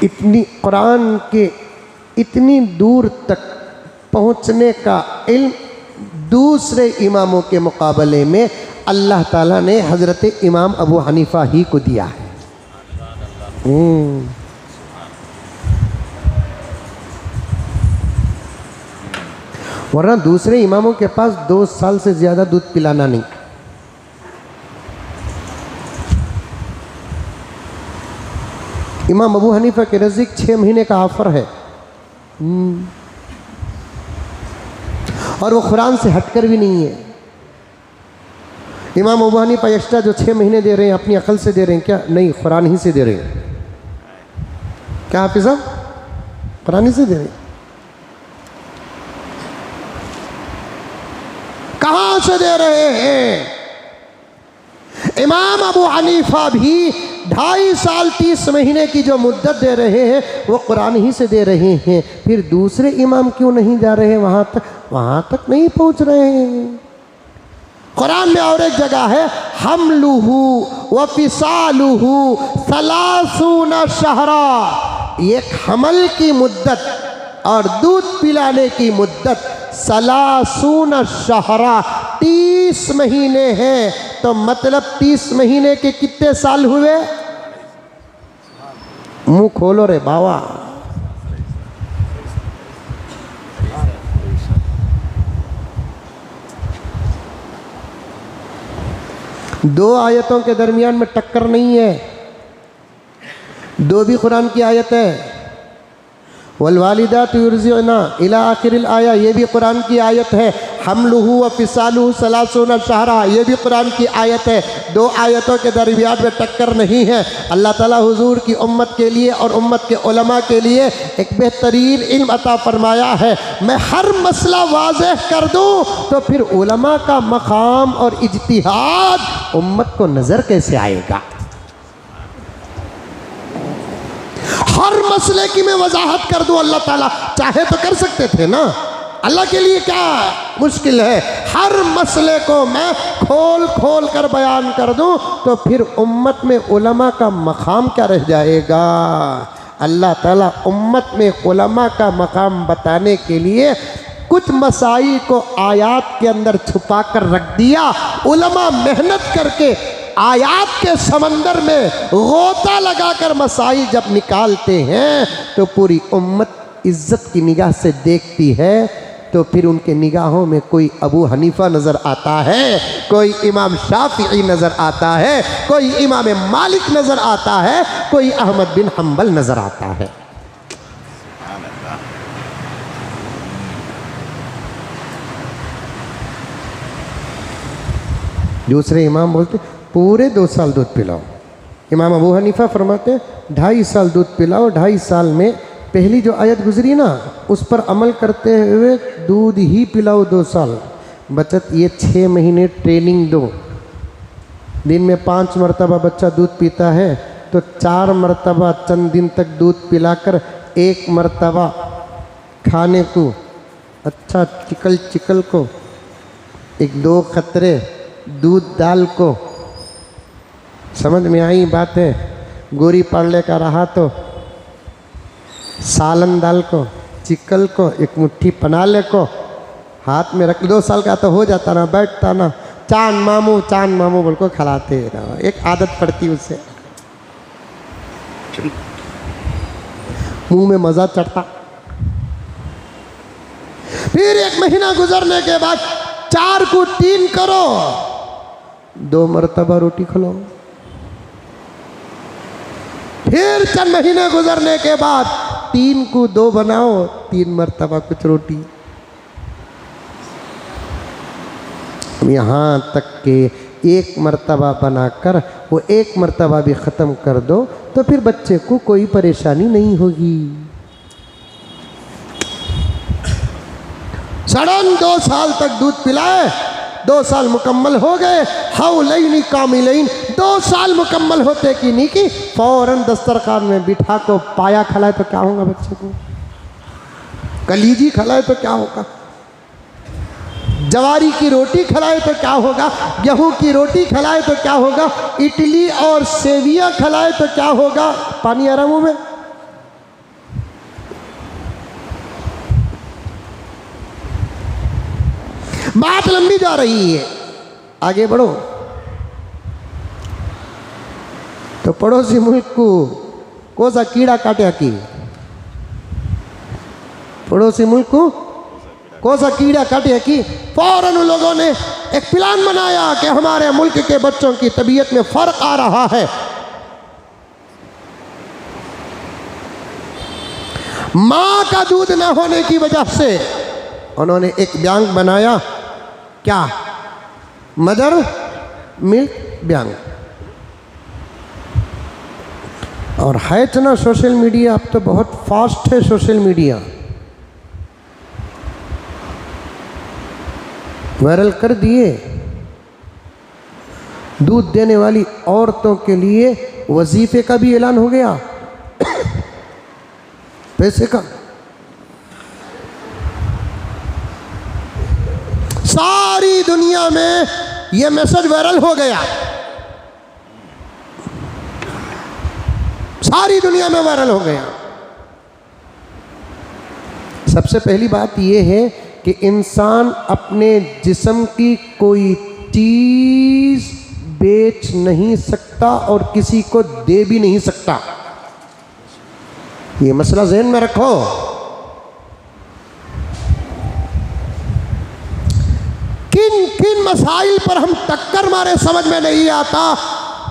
इतनी कुरान के इतनी दूर तक पहुंचने का इल्म दूसरे इमामों के मुकाबले में अल्लाह ताला ने हज़रत इमाम अबू हनीफा ही को दिया है। वरना दूसरे इमामों के पास 2 साल से ज़्यादा दूध पिलाना नहीं। इमाम अबू हनीफा के नज़दीक 6 महीने का ऑफर है और वो कुरान से हटकर भी नहीं है। इमाम अबू हनीफा एक्स्ट्रा जो 6 महीने दे रहे हैं अपनी अकल से दे रहे हैं क्या? नहीं, कुरान ही से दे रहे हैं। क्या हाफिज़ साहब? कुरान ही से दे रहे हैं। कहाँ से दे रहे हैं? इमाम अबू हनीफा भी 2.5 साल 30 महीने की जो मुद्दत दे रहे हैं वो कुरान ही से दे रहे हैं। फिर दूसरे इमाम क्यों नहीं जा रहे वहाँ तक? वहाँ तक नहीं पहुँच रहे हैं। कुरान में और एक जगह है हमलुहु व फिसालुहु 30 शहरा, एक हमल की मुद्दत और दूध पिलाने की मुद्दत 30 शहरा 30 महीने हैं। तो मतलब 30 महीने के कितने साल हुए? मुंह खोलो रे बाबा। दो आयतों के दरमियान में टक्कर नहीं है, दो भी कुरान की आयत है। वलवालिदातु युर्ज़िअना इला आखिरिल आया, ये भी कुरान की आयत है। हमलुहु व फिसालुहु 30 शहरा, ये भी कुरान की आयत है। दो आयतों के दरमियान में टक्कर नहीं है। अल्लाह ताला हुजूर की उम्मत के लिए और उम्मत के उलमा के लिए एक बेहतरीन इल्म अता फरमाया है। मैं हर मसला वाज़ेह कर दूँ तो फिर उलमा का मकाम और इज्तिहाद उम्मत को नज़र कैसे आएगा? हर मसले की मैं वजाहत कर दूं, अल्लाह ताला चाहे तो कर सकते थे ना। अल्लाह के लिए क्या मुश्किल है? हर मसले को मैं खोल खोल कर बयान कर दूं तो फिर उम्मत में उलमा का मकाम क्या रह जाएगा? अल्लाह ताला उम्मत में उलमा का मकाम बताने के लिए कुछ मसाइल को आयात के अंदर छुपा कर रख दिया। उलमा मेहनत करके आयात के समंदर में गोता लगाकर मसाइल जब निकालते हैं तो पूरी उम्मत इज्जत की निगाह से देखती है। तो फिर उनके निगाहों में कोई अबू हनीफा नज़र आता है, कोई इमाम शाफिई नज़र आता है, कोई इमाम मालिक नज़र आता है, कोई अहमद बिन हम्बल नज़र आता है। दूसरे इमाम बोलते पूरे 2 साल दूध पिलाओ। इमाम अबू हनीफा फरमाते 2.5 साल दूध पिलाओ। 2.5 साल में पहली जो आयत गुजरी ना उस पर अमल करते हुए दूध ही पिलाओ 2 साल। बचत ये 6 महीने ट्रेनिंग दो, दिन में 5 मरतबा बच्चा दूध पीता है तो 4 मरतबा चंद दिन तक दूध पिलाकर 1 मरतबा खाने को अच्छा चिकल को 1-2 खतरे दूध दाल को, समझ में आई बात है। गोरी पार्ले का रहा तो सालन दाल को, चिकल को, 1 मुट्ठी पनाले को हाथ में रख, 2 साल का तो हो जाता ना, बैठता ना, चांद मामू बोल को खिलाते ना, एक आदत पड़ती उसे, मुंह में मज़ा चढ़ता। फिर 1 महीना गुजरने के बाद 4 को 3 करो, 2 मरतबा रोटी खिलाओ। फिर चंद महीने गुजरने के बाद 3 को 2 बनाओ, 3 मरतबा कुछ रोटी। यहाँ तक के 1 मरतबा बनाकर वो 1 मरतबा भी ख़त्म कर दो तो फिर बच्चे को कोई परेशानी नहीं होगी। सडन 2 साल तक दूध पिलाए, 2 साल मुकम्मल हो गए, हौलैनी कामिलैन, 2 साल मुकम्मल होते कि नहीं कि फौरन दस्तरखान में बिठा को पाया खिलाए तो क्या होगा बच्चे को, कलीजी खिलाए तो क्या होगा, जवारी की रोटी खिलाए तो क्या होगा, गेहूं की रोटी खिलाए तो क्या होगा, इडली और सेवियां खिलाए तो क्या होगा। पानी आ रहा मुंह में। बात लंबी जा रही है, आगे बढ़ो। तो पड़ोसी मुल्क को कौन सा कीड़ा काटा की, पड़ोसी मुल्क को कौन सा कीड़ा काटे की, फौरन उन लोगों ने एक प्लान बनाया कि हमारे मुल्क के बच्चों की तबीयत में फर्क आ रहा है। मां का दूध न होने की वजह से उन्होंने एक बैंक बनाया, क्या, मदर मिल्क बैंक। और है तो ना सोशल मीडिया, अब तो बहुत फास्ट है सोशल मीडिया, वायरल कर दिए। दूध देने वाली औरतों के लिए वजीफे का भी ऐलान हो गया, पैसे का। सारी दुनिया में यह मैसेज वायरल हो गया, सारी दुनिया में वायरल हो गया। सबसे पहली बात यह है कि इंसान अपने जिस्म की कोई चीज बेच नहीं सकता और किसी को दे भी नहीं सकता, ये मसला ज़हन में रखो। किन किन मसाइल पर हम टक्कर मारे समझ में नहीं आता।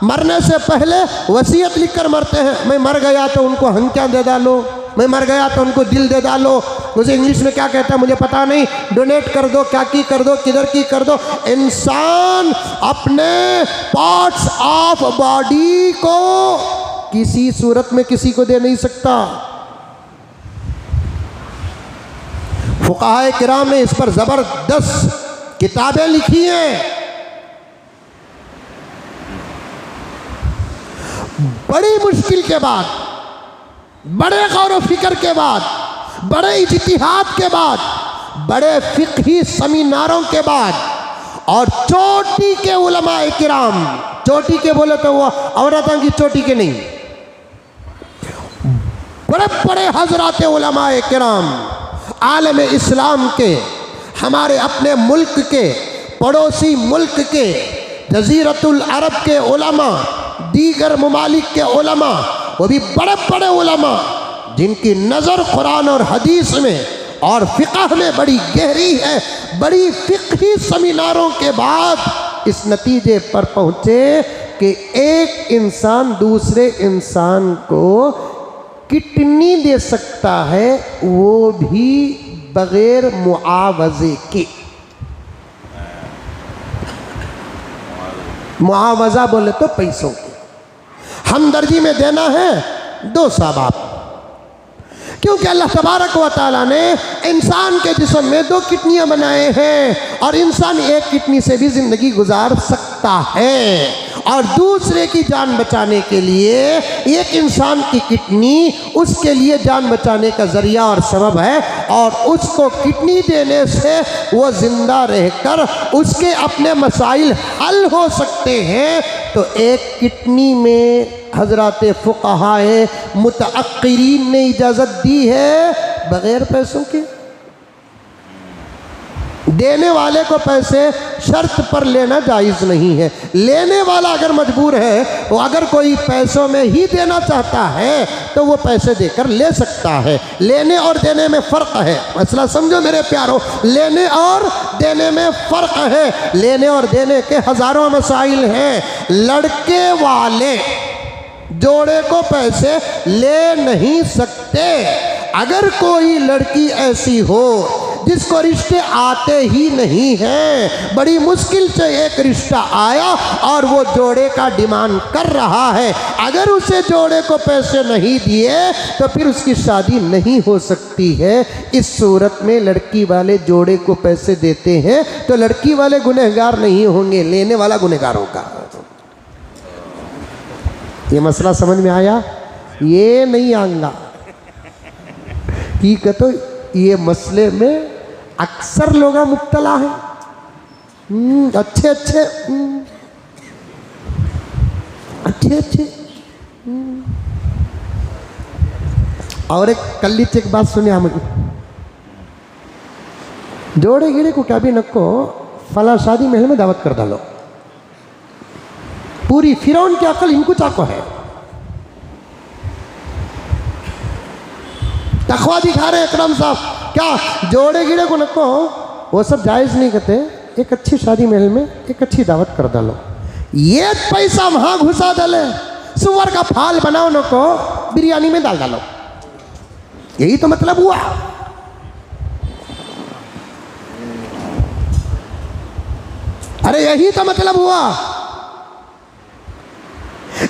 मरने से पहले वसीयत लिखकर मरते हैं, मैं मर गया तो उनको हंकियां दे डालो, मैं मर गया तो उनको दिल दे डालो, मुझे इंग्लिश में क्या कहता है मुझे पता नहीं, डोनेट कर दो, क्या की कर दो, किधर की कर दो। इंसान अपने पार्ट्स ऑफ बॉडी को किसी सूरत में किसी को दे नहीं सकता। फुक़हाए किराम ने इस पर ज़बरदस्त किताबें लिखी हैं। बड़ी मुश्किल के बाद, बड़े गौर व फिक्र के बाद, बड़े इज्तिहाद के बाद, बड़े फिक़ही सेमिनारों के बाद और चोटी के उलमाए किराम, चोटी के बोले तो वो औरतों की चोटी के नहीं, बड़े बड़े हजरात उलमाए किराम आलम इस्लाम के, हमारे अपने मुल्क के, पड़ोसी मुल्क के, जज़ीरतुल अरब के उलमा, दीगर ममालिक के उलमा, वो भी बड़े बड़े उलमा जिनकी नज़र कुरान और हदीस में और फ़िक़ह में बड़ी गहरी है, बड़ी फ़िक़ही सेमिनारों के बाद इस नतीजे पर पहुँचे कि एक इंसान दूसरे इंसान को कितनी दे सकता है, वो भी बग़ैर मुआवजे के। मुआवजा बोले तो पैसों के, हमदर्दी में देना है 2 सबाब, क्योंकि अल्लाह तबारक व तआला ने इंसान के जिस्म में 2 किडनियाँ बनाए हैं और इंसान 1 किडनी से भी ज़िंदगी गुजार सकता है। और दूसरे की जान बचाने के लिए एक इंसान की किडनी उसके लिए जान बचाने का जरिया और सबब है, और उसको किडनी देने से वो जिंदा रहकर उसके अपने मसाइल हल हो सकते हैं। तो एक किडनी में हजरत फुक़हाए मुतअक्किरीन ने इजाज़त दी है बग़ैर पैसों के। देने वाले को पैसे शर्त पर लेना जायज़ नहीं है। लेने वाला अगर मजबूर है, वो अगर कोई पैसों में ही देना चाहता है तो वो पैसे देकर ले सकता है। लेने और देने में फ़र्क है, मसला समझो मेरे प्यारो, लेने और देने में फ़र्क है। लेने और देने के हज़ारों मसाइल हैं। लड़के वाले जोड़े को पैसे ले नहीं सकते। अगर कोई लड़की ऐसी हो जिसको रिश्ते आते ही नहीं हैं, बड़ी मुश्किल से एक रिश्ता आया और वो जोड़े का डिमांड कर रहा है, अगर उसे जोड़े को पैसे नहीं दिए तो फिर उसकी शादी नहीं हो सकती है। इस सूरत में लड़की वाले जोड़े को पैसे देते हैं तो लड़की वाले गुनहगार नहीं होंगे, लेने वाला गुनहगार होगा। ये मसला समझ में आया? ये नहीं आऊँगा ठीक है। तो ये मसले में अक्सर लोग मुब्तला हैं। अच्छे अच्छे और एक कल्लीच एक बात सुनिए मुझे, जोड़े गिड़े को क्या भी नको फला शादी महल में दावत कर डालो। पूरी फिरौन की अकल इनको चाको है, तखवा दिखा रहे इकराम साहब। क्या जोड़े गिड़े को नको वो सब जायज़ नहीं कहते। एक अच्छी शादी महल में एक अच्छी दावत कर डालो, ये पैसा वहां घुसा डाले, सुअर का फाल बनाओ नको बिरयानी में डाल डालो। यही तो मतलब हुआ। अरे यही तो मतलब हुआ।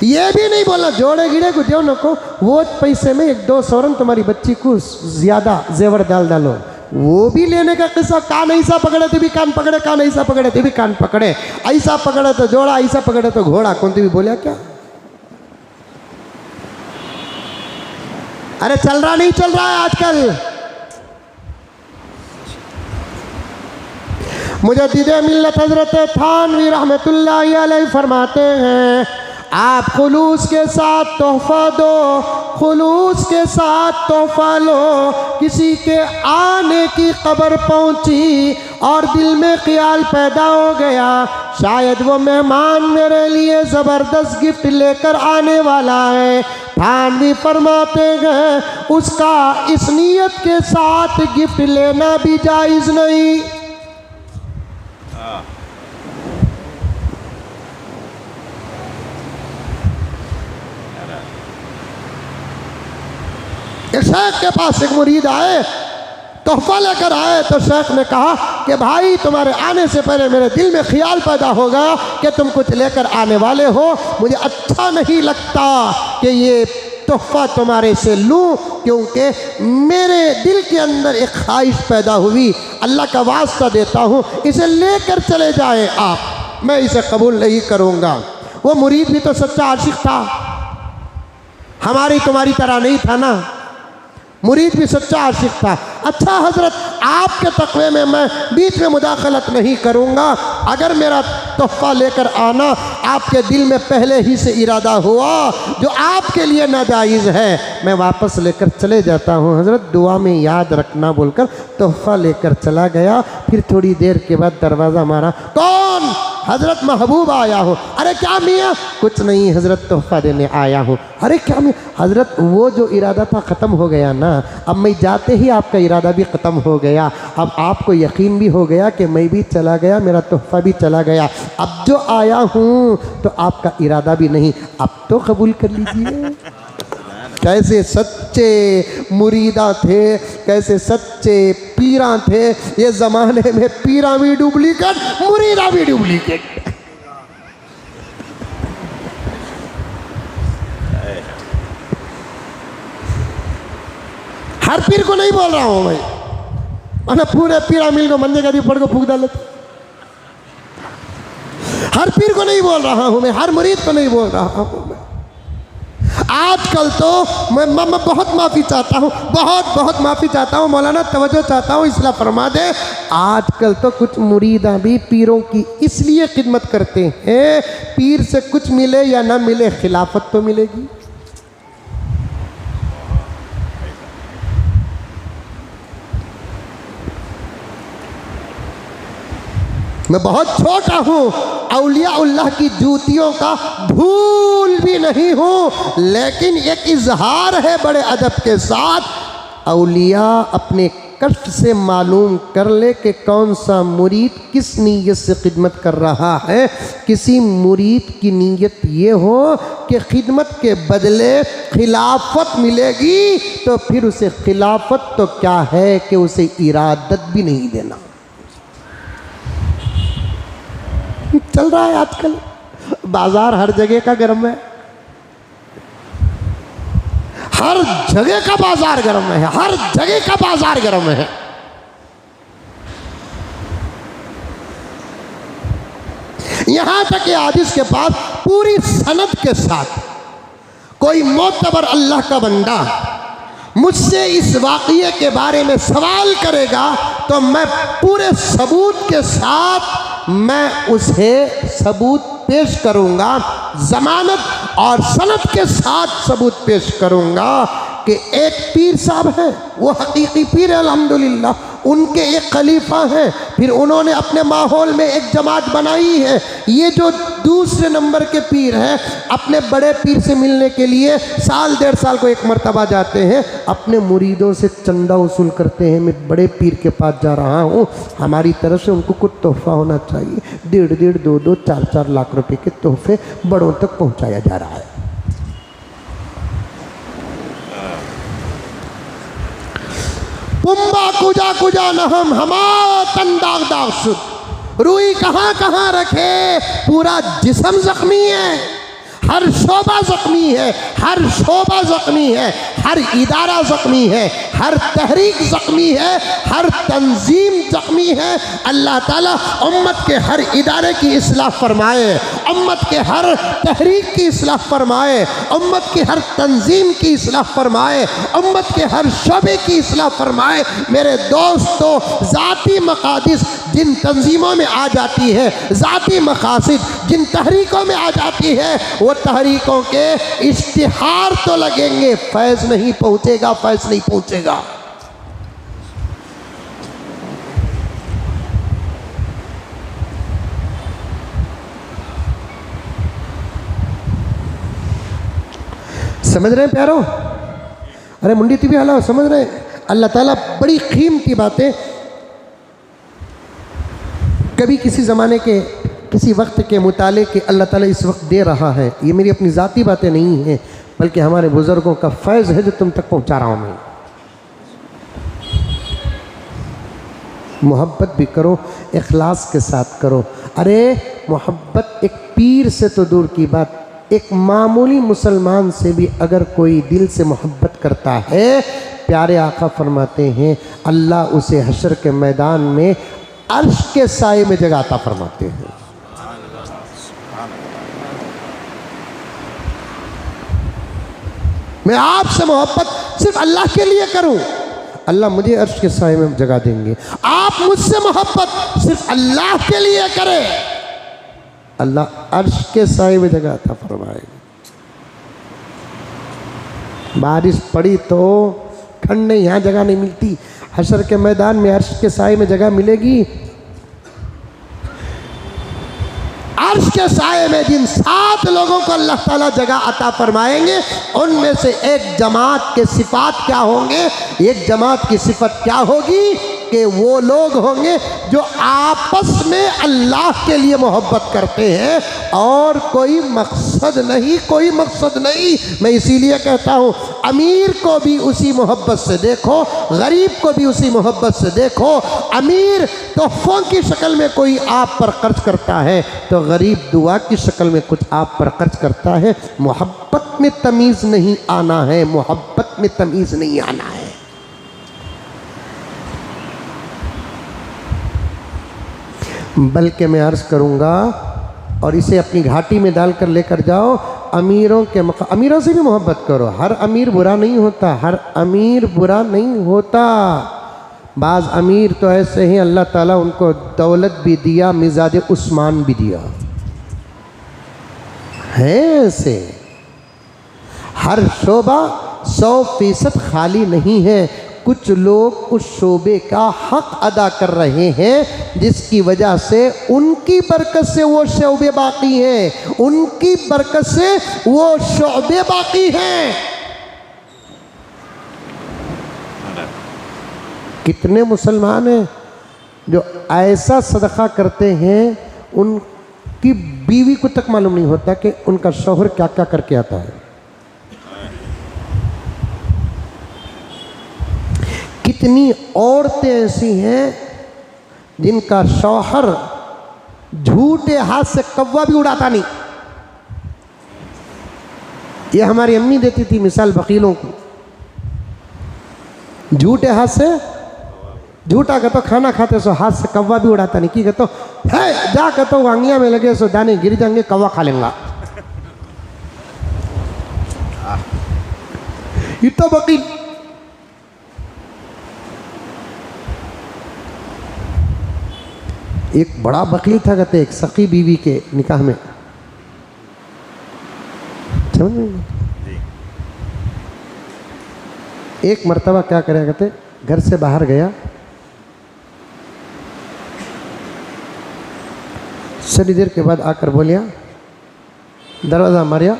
ये भी नहीं बोलना जोड़े गिड़े को दो नको, वो पैसे में 1-2 सौरन तुम्हारी बच्ची को ज्यादा जेवर डाल डालो। वो भी लेने का किस्सा, कान ऐसा पकड़े थे भी कान पकड़े, कान ऐसा पकड़े थे भी कान पकड़े, ऐसा पकड़े तो जोड़ा, ऐसा पकड़े तो घोड़ा। कौन भी बोलिया क्या? अरे चल रहा नहीं चल रहा है आजकल। मुजद्दिद मिल्लत हज़रत थानवी रहमतुल्लाहि अलैहि फरमाते हैं, आप खुलूस के साथ तोहफा दो, खुलूस के साथ तोहफा लो। किसी के आने की खबर पहुंची और दिल में ख्याल पैदा हो गया, शायद वो मेहमान मेरे लिए ज़बरदस्त गिफ्ट लेकर आने वाला है। थानवी फरमाते हैं उसका इस नीयत के साथ गिफ्ट लेना भी जायज़ नहीं। शेख के पास एक मुरीद आए, तोहफा लेकर आए, तो शेख ने कहा कि भाई तुम्हारे आने से पहले मेरे दिल में ख्याल पैदा होगा कि तुम कुछ लेकर आने वाले हो, मुझे अच्छा नहीं लगता कि ये तोहफा तुम्हारे से लूँ, क्योंकि मेरे दिल के अंदर एक ख्वाहिश पैदा हुई, अल्लाह का वास्ता देता हूँ इसे लेकर चले जाए आप, मैं इसे कबूल नहीं करूँगा। वो मुरीद भी तो सच्चा आशिक था, हमारी तुम्हारी तरह नहीं था ना, मुरीद भी सच्चा आशिक था। अच्छा हजरत, आपके तक़वे में मैं बीच में मुदाखलत नहीं करूँगा, अगर मेरा तोहफ़ा लेकर आना आपके दिल में पहले ही से इरादा हुआ जो आपके लिए नाजायज़ है, मैं वापस लेकर चले जाता हूँ हजरत, दुआ में याद रखना बोलकर तोहफ़ा लेकर चला गया। फिर थोड़ी देर के बाद दरवाज़ा मारा, कौन? हजरत महबूब आया हूँ। अरे क्या मियाँ? कुछ नहीं हजरत, तोहफ़ा देने आया हूँ। अरे क्या मियाँ? हजरत वो जो इरादा था ख़त्म हो गया ना, अब मैं जाते ही आपका इरादा भी ख़त्म हो गया, अब आपको यकीन भी हो गया कि मैं भी चला गया, मेरा तोहफ़ा भी चला गया, अब जो आया हूँ तो आपका इरादा भी नहीं, अब तो कबूल कर लीजिए। कैसे सच्चे मुरीदा थे, कैसे सच्चे पीरा थे। ये ज़माने में पीरा भी डुप्लीकेट, मुरीदा भी डुप्लीकेट। हर पीर को नहीं बोल रहा हूँ मैं, मैंने पूरे पीरा मिल को मंजे का भी पड़ को फूक डाले। हर पीर को नहीं बोल रहा हूँ, मैं हर मुरीद को नहीं बोल रहा हूँ। मैं आजकल तो मैं बहुत माफ़ी चाहता हूँ, बहुत माफ़ी चाहता हूँ मौलाना, तवज्जो चाहता हूँ, इसलिए फरमा दे। आजकल तो कुछ मुरीदा भी पीरों की इसलिए खिदमत करते हैं, पीर से कुछ मिले या ना मिले खिलाफत तो मिलेगी। मैं बहुत छोटा हूँ, औलिया-उल्लाह की जूतियों का धूल भी नहीं हूँ, लेकिन एक इजहार है बड़े अदब के साथ। औलिया अपने कष्ट से मालूम कर ले कि कौन सा मुरीद किस नीयत से खिदमत कर रहा है। किसी मुरीद की नीयत ये हो कि खिदमत के बदले खिलाफत मिलेगी, तो फिर उसे खिलाफत तो क्या है कि उसे इरादत भी नहीं देना। चल रहा है आजकल, बाजार हर जगह का गर्म है, हर जगह का बाजार गर्म है, हर जगह का बाजार गर्म है। यहां तक कि हादिस के पास पूरी सनद के साथ कोई मोतबर अल्लाह का बंदा मुझसे इस वाक़ये के बारे में सवाल करेगा, तो मैं पूरे सबूत के साथ मैं उसे सबूत पेश करूंगा, ज़मानत और सनद के साथ सबूत पेश करूंगा कि एक पीर साहब हैं, वो हकीकी पीर है अल्हम्दुलिल्लाह, उनके एक खलीफा हैं, फिर उन्होंने अपने माहौल में एक जमात बनाई है। ये जो दूसरे नंबर के पीर हैं, अपने बड़े पीर से मिलने के लिए साल 1.5 साल को एक मरतबा जाते हैं, अपने मुरीदों से चंदा वसूल करते हैं। मैं बड़े पीर के पास जा रहा हूँ, हमारी तरफ से उनको कुछ तोहफा होना चाहिए। 1.5, 2, 4 लाख रुपए के तोहफे बड़ों तक पहुँचाया जा रहा है। पुम्बा कुजा कुजा नहम हमा तंदाग दाग सुद, रूई कहाँ कहाँ रखे, पूरा जिस्म जख्मी है, हर शोबा जख्मी है, हर शोबा जख्मी है, हर इदारा जख्मी है, हर तहरीक जख्मी है, हर तंजीम जख्मी है। अल्लाह ताला उम्मत के हर इदारे की इस्लाह फरमाए, उम्मत के हर तहरीक की इस्लाह फरमाए, उम्मत की हर तंजीम की इस्लाह फरमाए, उम्मत के हर शोबे की इस्लाह फरमाए। मेरे दोस्तों, ज़ाती मकादिस जिन तंजीमों में आ जाती है, ज़ाती मकासिद जिन तहरीकों में आ जाती है, वो तहरीकों के इश्तिहार तो लगेंगे, फैज़ नहीं पहुँचेगा, फैज़ नहीं पहुँचेगा। समझ रहे हैं प्यारो? अरे मुंडी भी हला समझ रहे हैं? अल्लाह ताला बड़ी कीमती बातें कभी किसी ज़माने के किसी वक्त के मुताले के अल्लाह ताला इस वक्त दे रहा है। ये मेरी अपनी ज़ाती बातें नहीं हैं, बल्कि हमारे बुज़ुर्गों का फैज़ है जो तुम तक पहुंचा रहा हूँ मैं। मोहब्बत भी करो, इखलास के साथ करो। अरे मोहब्बत एक पीर से तो दूर की बात, एक मामूली मुसलमान से भी अगर कोई दिल से मोहब्बत करता है, प्यारे आका फरमाते हैं अल्लाह उसे हशर के मैदान में अर्श के साए में जगह अता फरमाते हैं। मैं आपसे मोहब्बत सिर्फ अल्लाह के लिए करूं, अल्लाह मुझे अर्श के साए में जगह देंगे। आप मुझसे मोहब्बत सिर्फ अल्लाह के लिए करें, अल्लाह अर्श के साए में जगह अता फरमाएगा। बारिश पड़ी तो ठंड नहीं, यहाँ जगह नहीं मिलती, हशर के मैदान में अर्श के साए में जगह मिलेगी। अर्श के साए में जिन 7 लोगों को अल्लाह ताला जगह अता फरमाएंगे, उनमें से एक जमात के सिफात क्या होंगे? एक जमात की सिफत क्या होगी कि वो लोग होंगे जो आपस में अल्लाह के लिए मोहब्बत करते हैं और कोई मकसद नहीं, कोई मकसद नहीं। मैं इसीलिए कहता हूँ अमीर को भी उसी मोहब्बत से देखो, गरीब को भी उसी मोहब्बत से देखो। अमीर तोहफों की शक्ल में कोई आप पर खर्च करता है तो गरीब दुआ की शक्ल में कुछ आप पर खर्च करता है। मोहब्बत में तमीज़ नहीं आना है, मोहब्बत में तमीज़ नहीं आना है। बल्कि मैं अर्ज़ करूँगा और इसे अपनी घाटी में डालकर लेकर जाओ। अमीरों से भी मोहब्बत करो। हर अमीर बुरा नहीं होता, हर अमीर बुरा नहीं होता। बाज़ अमीर तो ऐसे हैं अल्लाह ताला उनको दौलत भी दिया, मिजाज उस्मान भी दिया है। ऐसे हर शोबा 100% खाली नहीं है। कुछ लोग उस शोबे का हक अदा कर रहे हैं जिसकी वजह से उनकी बरकत से वो शोबे बाकी हैं, उनकी बरकत से वो शोबे बाकी हैं। कितने मुसलमान हैं जो ऐसा सदका करते हैं उनकी बीवी को तक मालूम नहीं होता कि उनका शौहर क्या क्या करके आता है। कितनी औरतें ऐसी हैं जिनका शौहर झूठे हाथ से कौवा भी उड़ाता नहीं। ये हमारी अम्मी देती थी मिसाल वकीलों को। झूठे हाथ से झूठा कहते खाना खाते सो हाथ से कौवा भी उड़ाता नहीं। की कहते है जा कहते वांगिया में लगे सो दाने गिर जाएंगे, कौवा खा लेंगा। ये तो वकील। एक बड़ा वकील था कहते एक सखी बीवी के निकाह में, समझ में। एक मर्तबा क्या करे कहते घर से बाहर गया, थोड़ी देर के बाद आकर बोलिया, दरवाज़ा मारिया,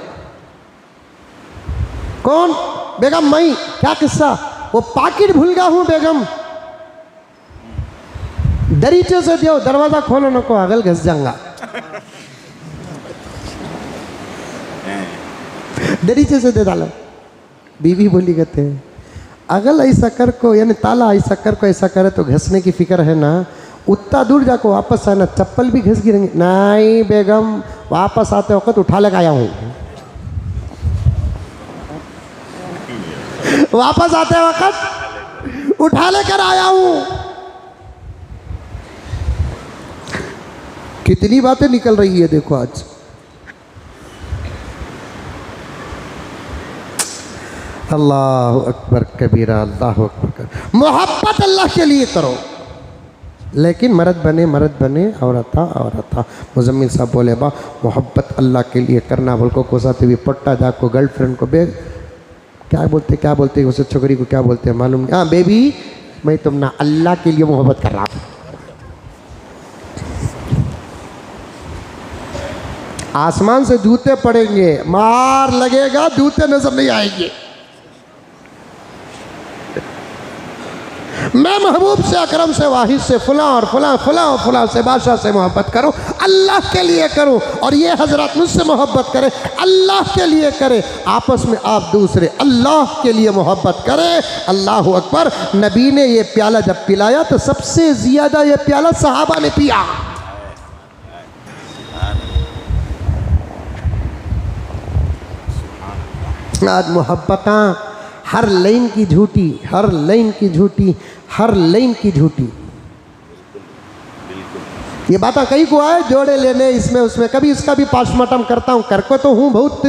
कौन? बेगम मई। क्या किस्सा? वो पाकिट भूल गया हूँ बेगम, दरीचे से दियो, दरवाज़ा खोलो नको अगल घस जाऊंगा। दरीचे से दे डालो। बीवी बोली कहते हैं अगल ऐसा कर को यानी ताला ऐसा कर को ऐसा करे तो घसने की फिक्र है ना, उतना दूर जाको वापस आना चप्पल भी घस गिरेंगे। नहीं बेगम वापस आते वक्त उठा लेकर आया हूँ, वापस आते वक्त उठा लेकर आया हूँ। कितनी बातें निकल रही है देखो आज। अल्लाह अकबर कबीरा, अल्लाह अकबर। मोहब्बत अल्लाह के लिए करो, लेकिन मर्द बने औरत। मुजम्मिल साहब बोले बा मोहब्बत अल्लाह के लिए करना। बोल को कोसाते भी पट्टा जाको गर्लफ्रेंड को बे क्या बोलते उसे छोकरी को क्या बोलते हैं मालूम नहीं। हाँ बेबी मैं तुम ना अल्लाह के लिए मोहब्बत कर रहा हूँ। आसमान से जूते पड़ेंगे, मार लगेगा, जूते नजर नहीं आएंगे। मैं महबूब से, अकरम से, वाहिद से, फुला और फुला फुला और फुला से, बादशाह से मोहब्बत करो, अल्लाह के लिए करो। और ये हजरत मुझसे मोहब्बत करे, अल्लाह के लिए करे। आपस में आप दूसरे अल्लाह के लिए मोहब्बत करें। अल्लाह अकबर। नबी ने ये प्याला जब पिलाया तो सबसे ज़्यादा ये प्याला सहाबा ने पिया। आज मोहब्बतां हर लाइन की झूठी, हर लाइन की झूठी, हर लाइन की झूठी। ये बात कहीं को आए जोड़े लेने इसमें उसमें, कभी इसका भी पोस्टमार्टम करता हूँ, कर को तो हूँ बहुत।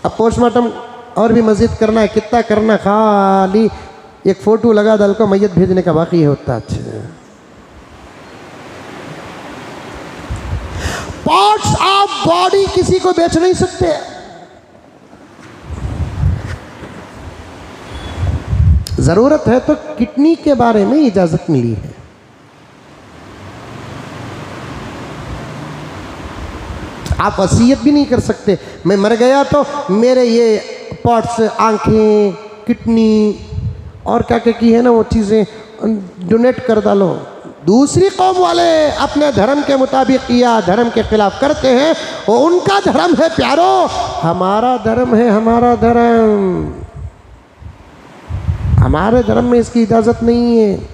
अब पोस्टमार्टम और भी मजीद करना है, कितना करना, खाली एक फ़ोटो लगा डाल को मैयत भेजने का बाकी होता। अच्छा पार्ट्स ऑफ बॉडी किसी को बेच नहीं सकते। ज़रूरत है तो किडनी के बारे में इजाज़त मिली है। आप वसीयत भी नहीं कर सकते, मैं मर गया तो मेरे ये पार्ट्स, आंखें, किडनी और क्या क्या की है ना वो चीज़ें डोनेट कर डालो। दूसरी कौम वाले अपने धर्म के मुताबिक या धर्म के खिलाफ करते हैं, वो उनका धर्म है प्यारो, हमारा धर्म है हमारा धर्म। हमारे धर्म में इसकी इजाज़त नहीं है।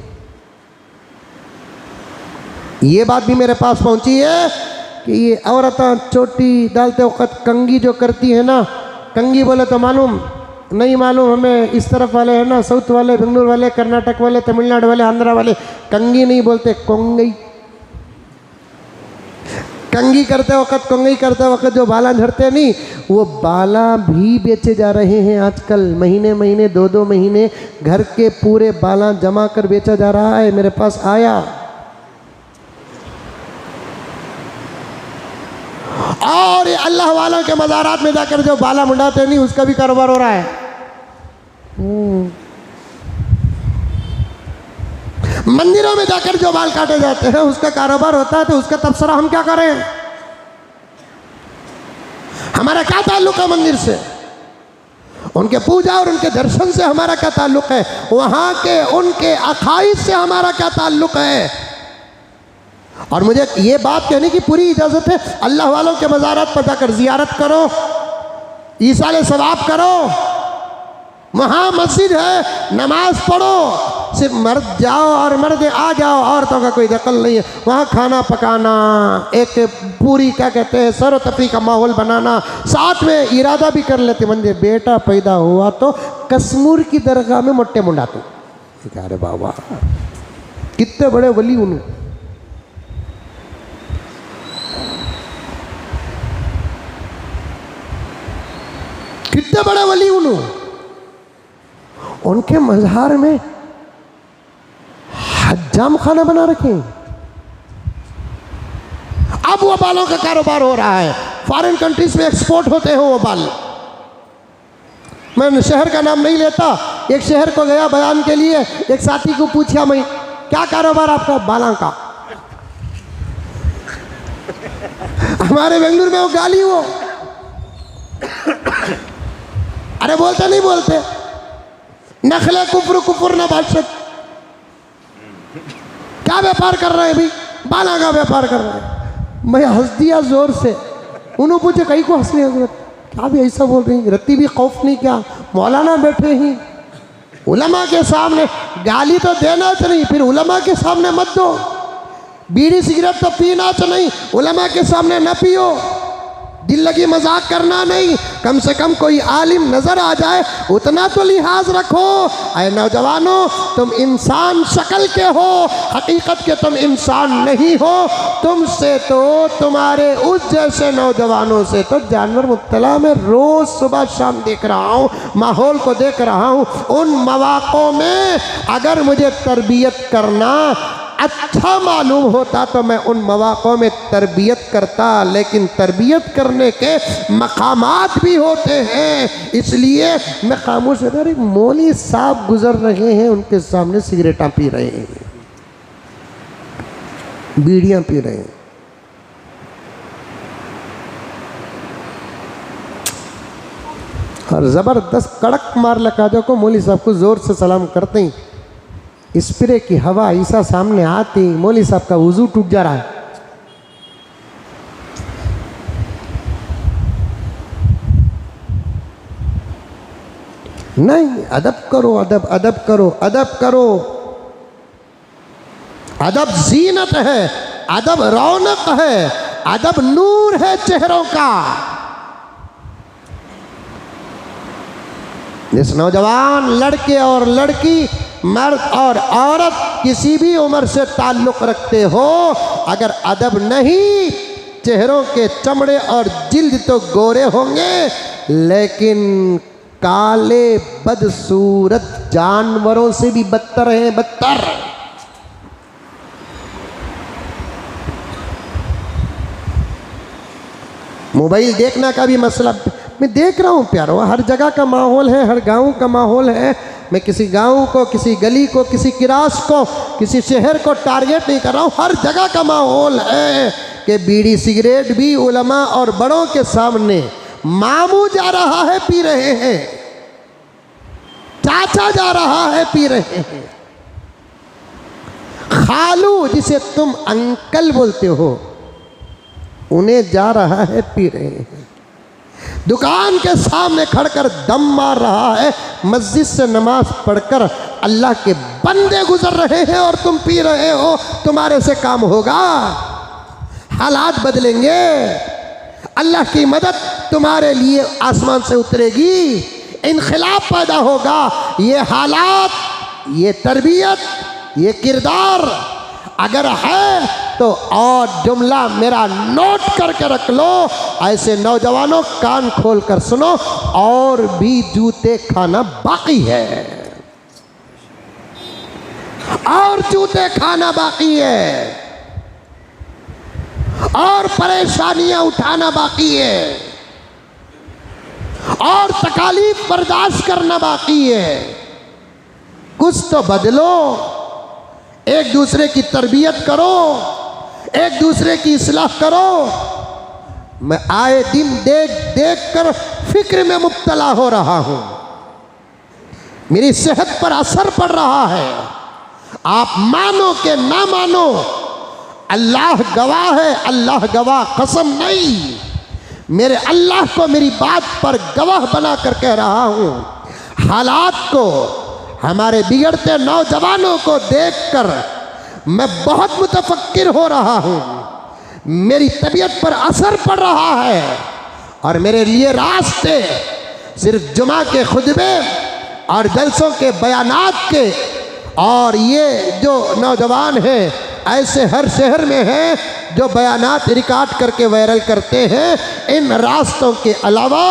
ये बात भी मेरे पास पहुंची है कि ये औरतें चोटी डालते वक्त कंगी जो करती है ना, कंगी बोले तो मालूम नहीं मालूम हमें, इस तरफ वाले हैं ना, साउथ वाले, बेंगलुरु वाले, कर्नाटक वाले, तमिलनाडु वाले, आंध्रा वाले कंगी नहीं बोलते, कोंगई। कंघी करते वक्त, कंघी करते वक्त जो बाला झड़ते नहीं, वो बाला भी बेचे जा रहे हैं आजकल। महीने महीने 2-2 महीने घर के पूरे बाला जमा कर बेचा जा रहा है। मेरे पास आया और ये अल्लाह वालों के मज़ारात में जाकर जो बाला मुंडाते नहीं, उसका भी कारोबार हो रहा है। मंदिरों में जाकर जो बाल काटे जाते हैं, उसका कारोबार होता है। तो उसका तबसरा हम क्या करें? हमारा क्या ताल्लुक है मंदिर से? उनके पूजा और उनके दर्शन से हमारा क्या ताल्लुक है? वहां के उनके अखाइद से हमारा क्या ताल्लुक है? और मुझे ये बात कहने की पूरी इजाजत है, अल्लाह वालों के मज़ारात पर जाकर जियारत करो, ईसाले सवाब करो, वहाँ मस्जिद है, नमाज पढ़ो। सिर्फ मर्द जाओ और मर्द आ जाओ, औरतों का कोई दखल नहीं है। वहाँ खाना पकाना, एक पूरी क्या कहते हैं सरो तफरी का माहौल बनाना, साथ में इरादा भी कर लेते मंदिर बेटा पैदा हुआ तो कश्मीर की दरगाह में मोटे मुंडा तू। अरे बाबा कितने बड़े वली उन, कितने बड़े वली उन, उनके मज़ार में हज्जाम खाना बना रखे। अब वो बालों का कारोबार हो रहा है, फॉरेन कंट्रीज में एक्सपोर्ट होते हैं वो बाल। मैं शहर का नाम नहीं लेता, एक शहर को गया बयान के लिए, एक साथी को पूछा मैं क्या कारोबार आपका? बालों का। हमारे बेंगलुरु में वो गाली, वो अरे बोलते नहीं बोलते, नखले कुफर कुफर ना बादशाह, क्या व्यापार कर रहे हैं भाई? बाला का व्यापार कर रहे हैं। मैं हंस दिया जोर से। उन्होंने पूछे कहीं को हंस लिया हजरत? क्या भी ऐसा बोल रही, रत्ती भी खौफ नहीं क्या? मौलाना बैठे ही, उलमा के सामने गाली तो देना तो नहीं, फिर उलमा के सामने मत दो। बीड़ी सिगरेट तो पीना तो नहीं, उलमा के सामने न पियो। दिल लगी मजाक करना नहीं, कम से कम कोई आलिम नजर आ जाए उतना तो लिहाज रखो। ऐ नौजवानों, तुम इंसान शक्ल के हो, हकीकत के तुम इंसान नहीं हो। तुमसे तो, तुम्हारे उस जैसे नौजवानों से तो जानवर मुब्तला। मैं रोज सुबह शाम देख रहा हूँ, माहौल को देख रहा हूँ। उन मौक़ों में अगर मुझे तरबियत करना अच्छा मालूम होता तो मैं उन मौक़ों में तरबियत करता, लेकिन तरबियत करने के मकामात भी होते हैं, इसलिए मैं खामोश रहता। अरे मौली साहब गुजर रहे हैं, उनके सामने सिगरेटां पी रहे हैं, बीड़ियाँ पी रहे हैं। और ज़बरदस्त कड़क मार लगा जो को मौली साहब को ज़ोर से सलाम करते ही स्प्रे की हवा ईसा सामने आती, मौली साहब का वुजू टूट जा रहा है। नहीं, अदब करो, अदब अदब करो, अदब करो। अदब जीनत है, अदब रौनक है, अदब नूर है चेहरों का। इस नौजवान लड़के और लड़की, मर्द और औरत किसी भी उम्र से ताल्लुक़ रखते हो, अगर अदब नहीं, चेहरों के चमड़े और जिल्द तो गोरे होंगे, लेकिन काले बदसूरत जानवरों से भी बदतर हैं, बदतर। मोबाइल देखना का भी मसला मैं देख रहा हूँ प्यारो, हर जगह का माहौल है, हर गांव का माहौल है। मैं किसी गांव को, किसी गली को, किसी किरास को, किसी शहर को टारगेट नहीं कर रहा हूँ। हर जगह का माहौल है कि बीड़ी सिगरेट भी उलमा और बड़ों के सामने मामू जा रहा है पी रहे हैं, चाचा जा रहा है पी रहे हैं, खालू जिसे तुम अंकल बोलते हो उन्हें जा रहा है पी रहे हैं, दुकान के सामने खड़कर दम मार रहा है, मस्जिद से नमाज पढ़कर अल्लाह के बंदे गुजर रहे हैं और तुम पी रहे हो। तुम्हारे से काम होगा? हालात बदलेंगे, अल्लाह की मदद तुम्हारे लिए आसमान से उतरेगी, इनखिलाब पैदा होगा। ये हालात, ये तरबियत, ये किरदार अगर है तो और जुमला मेरा नोट करके रख लो। ऐसे नौजवानों कान खोल कर सुनो, और भी जूते खाना बाकी है, और जूते खाना बाकी है, और परेशानियां उठाना बाकी है, और तकालीफ बर्दाश्त करना बाकी है। कुछ तो बदलो, एक दूसरे की तरबियत करो, एक दूसरे की इस्लाह करो। मैं आए दिन देख देख कर फिक्र में मुब्तला हो रहा हूं, मेरी सेहत पर असर पड़ रहा है। आप मानो कि ना मानो, अल्लाह गवाह है, अल्लाह गवाह, कसम नहीं, मेरे अल्लाह को मेरी बात पर गवाह बना कर कह रहा हूं। हालात को, हमारे बिगड़ते नौजवानों को देखकर मैं बहुत मुतफक्किर हो रहा हूं, मेरी तबीयत पर असर पड़ रहा है। और मेरे लिए रास्ते सिर्फ जुमा के खुतबे और जलसों के बयानात के, और ये जो नौजवान हैं ऐसे हर शहर में हैं जो बयानात रिकॉर्ड करके वायरल करते हैं, इन रास्तों के अलावा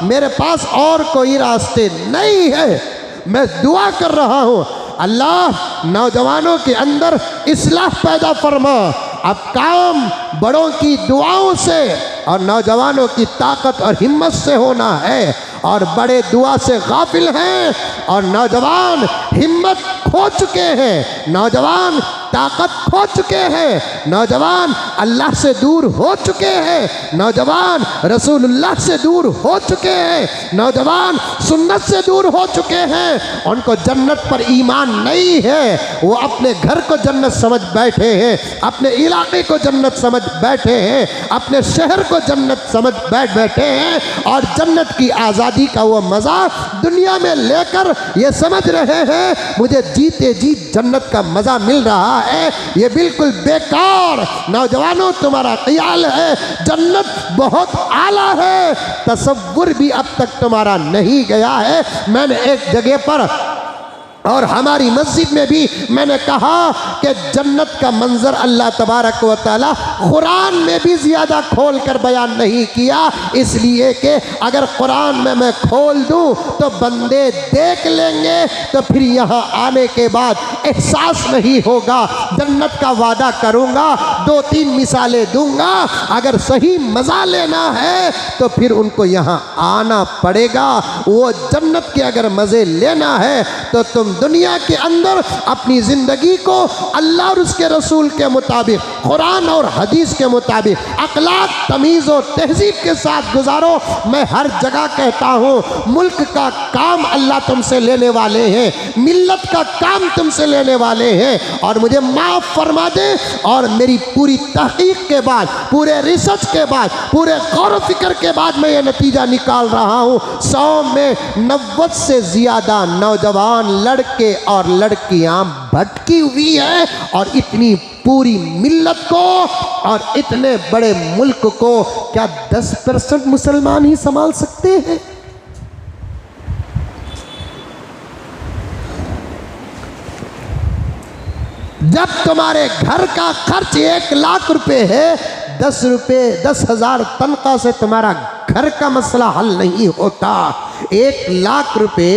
मेरे पास और कोई रास्ते नहीं है। मैं दुआ कर रहा हूँ, अल्लाह नौजवानों के अंदर इस्लाह पैदा फरमा। अब काम बड़ों की दुआओं से और नौजवानों की ताकत और हिम्मत से होना है, और बड़े दुआ से गाफिल हैं, और नौजवान हिम्मत खो चुके हैं, नौजवान ताकत खो चुके हैं, नौजवान अल्लाह से दूर हो चुके हैं, नौजवान रसूलुल्लाह से दूर हो चुके हैं, नौजवान सुन्नत से दूर हो चुके हैं। उनको जन्नत पर ईमान नहीं है, वो अपने घर को जन्नत समझ बैठे हैं, अपने इलाके को जन्नत समझ बैठे हैं, अपने शहर को जन्नत समझ बैठे हैं, और जन्नत की आज़ादी का वो मज़ा दुनिया में लेकर ये समझ रहे हैं मुझे जीते जी जन्नत का मज़ा मिल रहा है। ये बिल्कुल बेकार। नौजवानों, तुम्हारा ख्याल है जन्नत बहुत आला है, तसव्वुर भी अब तक तुम्हारा नहीं गया है। मैंने एक जगह पर और हमारी मस्जिद में भी मैंने कहा कि जन्नत का मंजर अल्लाह तबारक व तआला कुरान में भी ज़्यादा खोल कर बयान नहीं किया, इसलिए कि अगर कुरान में मैं खोल दूं तो बंदे देख लेंगे, तो फिर यहाँ आने के बाद एहसास नहीं होगा। जन्नत का वादा करूँगा, 2-3 मिसालें दूंगा, अगर सही मज़ा लेना है तो फिर उनको यहाँ आना पड़ेगा। वो जन्नत के अगर मज़े लेना है तो तुम दुनिया के अंदर अपनी ज़िंदगी को अल्लाह और उसके रसूल के मुताबिक, कुरान और हदीस के मुताबिक, अखलाक, तमीज़ और तहजीब के साथ गुजारो। मैं हर जगह कहता हूँ, मुल्क का काम अल्लाह तुमसे लेने वाले हैं, मिल्लत का काम तुमसे लेने वाले हैं, और मुझे माफ़ फरमा दे। और मेरी पूरी तहकीक के बाद, पूरे रिसर्च के बाद, पूरे गौर फिक्र के बाद मैं ये नतीजा निकाल रहा हूँ, 100 में 90 से ज़्यादा नौजवान लड़के और लड़कियां भटकी हुई है, और इतनी पूरी मिल्लत को और इतने बड़े मुल्क को क्या 10% मुसलमान ही संभाल सकते हैं? जब तुम्हारे घर का खर्च 1 लाख रुपए है, 10,000 तनख्वाह से तुम्हारा घर का मसला हल नहीं होता। 1 लाख रुपए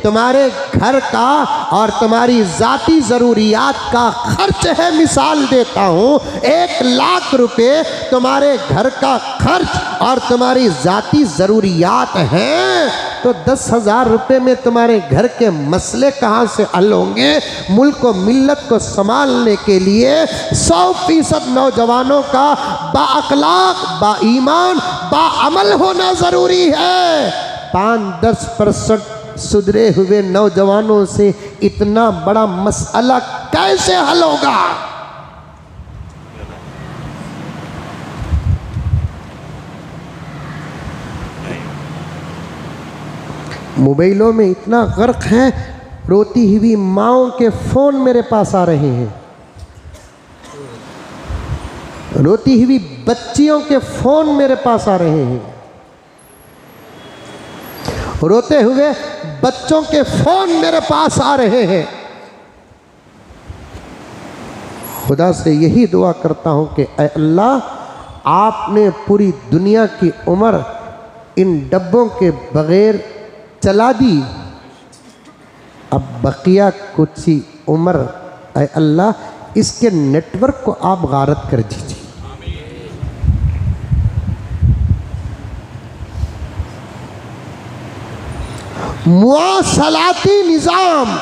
तुम्हारे घर का और तुम्हारी ज़ाती ज़रूरियात का खर्च है। मिसाल देता हूँ, 1 लाख रुपए तुम्हारे घर का खर्च और तुम्हारी ज़ाती ज़रूरियात हैं, तो 10,000 रुपये में तुम्हारे घर के मसले कहाँ से हल होंगे? मुल्क को, मिल्लत को संभालने के लिए 100% नौजवानों का बाअखलाक, बाईमान, बाअमल होना ज़रूरी है। 5-10% सुधरे हुए नौजवानों से इतना बड़ा मसला कैसे हल होगा? मोबाइलों में इतना गर्क है, रोती हुई माँओं के फ़ोन मेरे पास आ रहे हैं, रोती हुई बच्चियों के फ़ोन मेरे पास आ रहे हैं, रोते हुए बच्चों के फ़ोन मेरे पास आ रहे हैं। खुदा से यही दुआ करता हूँ कि ऐ अल्लाह, आपने पूरी दुनिया की उम्र इन डब्बों के बग़ैर चला दी, अब बकिया कुछ ही उम्र ऐ अल्लाह इसके नेटवर्क को आप गारत कर दीजिए। मुआसलाती निज़ाम,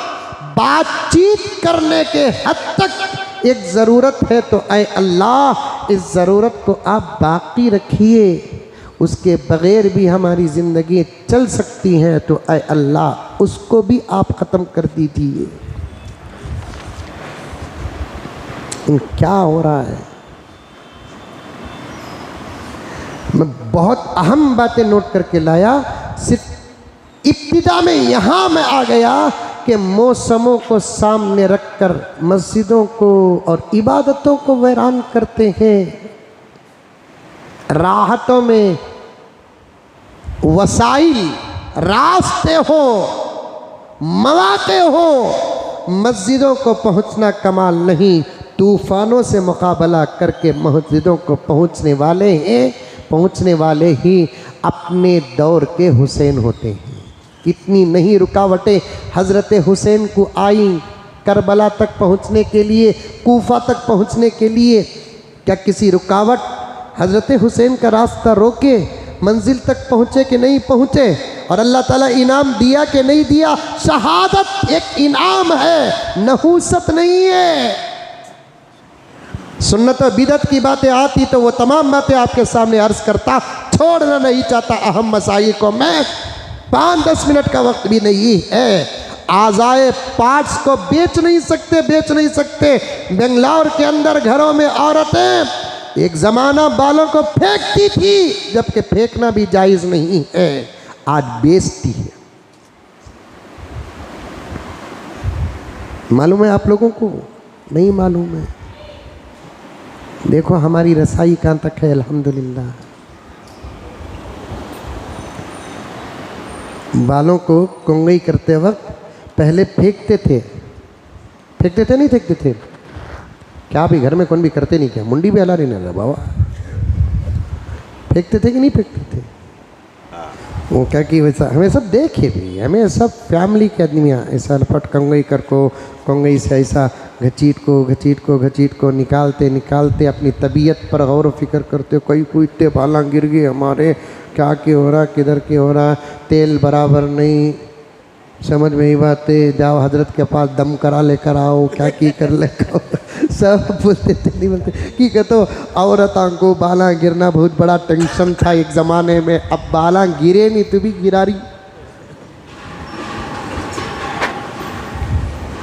बातचीत करने के हद तक एक ज़रूरत है, तो ऐ अल्लाह इस ज़रूरत को आप बाकी रखिए, उसके बग़ैर भी हमारी ज़िंदगी चल सकती हैं, तो ऐ अल्लाह उसको भी आप ख़त्म कर दीजिए। क्या हो रहा है? मैं बहुत अहम बातें नोट करके लाया, सिर्फ इब्तिदा में यहाँ मैं आ गया कि मौसमों को सामने रखकर मस्जिदों को और इबादतों को वीरान करते हैं। राहतों में वसाइल, रास्ते हो, मौके हो, मस्जिदों को पहुंचना कमाल नहीं, तूफानों से मुकाबला करके मस्जिदों को पहुंचने वाले हैं। पहुंचने वाले ही अपने दौर के हुसैन होते हैं। इतनी नहीं रुकावटें हज़रत हुसैन को आई करबला तक पहुंचने के लिए, कूफा तक पहुंचने के लिए। क्या किसी रुकावट हज़रत हुसैन का रास्ता रोके? मंजिल तक पहुँचे कि नहीं पहुँचे? और अल्लाह ताला इनाम दिया कि नहीं दिया? शहादत एक इनाम है, नहूसत नहीं है। सुन्नत और बिदअत की बातें आती तो वो तमाम बातें आपके सामने अर्ज़ करता, छोड़ना नहीं चाहता अहम मसाइल को। मैं 5-10 मिनट का वक्त भी नहीं है। आज़ाए पार्ट्स को बेच नहीं सकते। बेंगलोर के अंदर घरों में औरतें एक ज़माना बालों को फेंकती थी, जबकि फेंकना भी जायज़ नहीं है, आज बेचती है। मालूम है आप लोगों को? नहीं मालूम है। देखो हमारी रसाई कहाँ तक है, अल्हम्दुलिल्लाह। बालों को कंघी करते वक्त पहले फेंकते थे नहीं फेंकते थे? क्या भी घर में कौन भी करते नहीं क्या? मुंडी भी हला नहीं ना बाबा, फेंकते थे कि नहीं फेंकते थे? वो क्या कि वैसा हमें सब देखे भी, हमें सब फैमिली के आदमियाँ ऐसा लपट कंघी कर को कंघी से ऐसा घसीट को निकालते अपनी तबीयत पर गौर फिक्र करते। कोई इतने बाला गिर गए हमारे, क्या हो रहा, किधर के हो रहा, तेल बराबर नहीं, समझ में ही बातें, जाओ हजरत के पास दम करा लेकर आओ, क्या की कर लेकर सब बोलते थे। नहीं बोलते कि कहते औरतों को बाला गिरना बहुत बड़ा टेंशन था एक ज़माने में। अब बाला गिरे नहीं तो भी गिरा रही,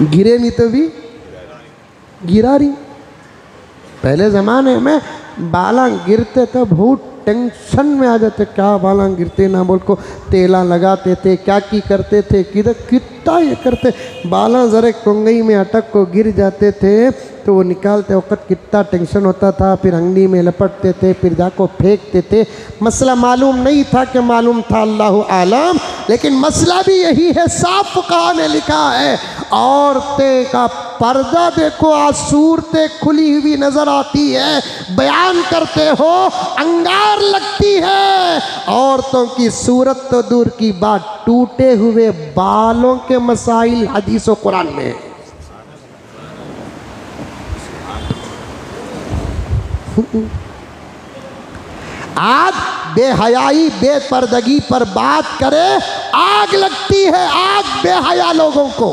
गिरे नहीं तो भी गिरा रही। पहले ज़माने में बाला गिरते तो बहुत टेंशन में आ जाते, क्या बाला गिरते ना बोल को तेला लगाते थे, क्या की करते थे, किधर कितना ये करते। बाला ज़रा कंघी में अटक को गिर जाते थे तो वो निकालते वक्त कितना टेंशन होता था, फिर अंगनी में लपटते थे, फिर जाको फेंकते थे। मसला मालूम नहीं था कि मालूम था, अल्लाह आलम, लेकिन मसला भी यही है। साफ फुक़हा ने लिखा है, औरतें का पर्दा देखो, आज सूरतें खुली हुई नजर आती है, बयान करते हो अंगार लगती है। औरतों की सूरत तो दूर की बात, टूटे हुए बालों के मसाइल हदीस और कुरान में है। आज बेहयाई बेपर्दगी पर बात करे, आग लगती है, आग बेहया लोगों को।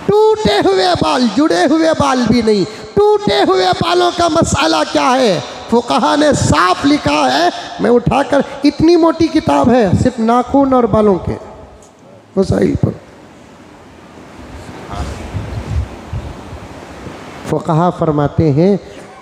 टूटे हुए बाल, जुड़े हुए बाल भी नहीं, टूटे हुए बालों का मसाला क्या है? फुक़हा ने साफ लिखा है, मैं उठाकर, इतनी मोटी किताब है सिर्फ नाखून और बालों के मसाइल पर। फुक़हा फरमाते हैं,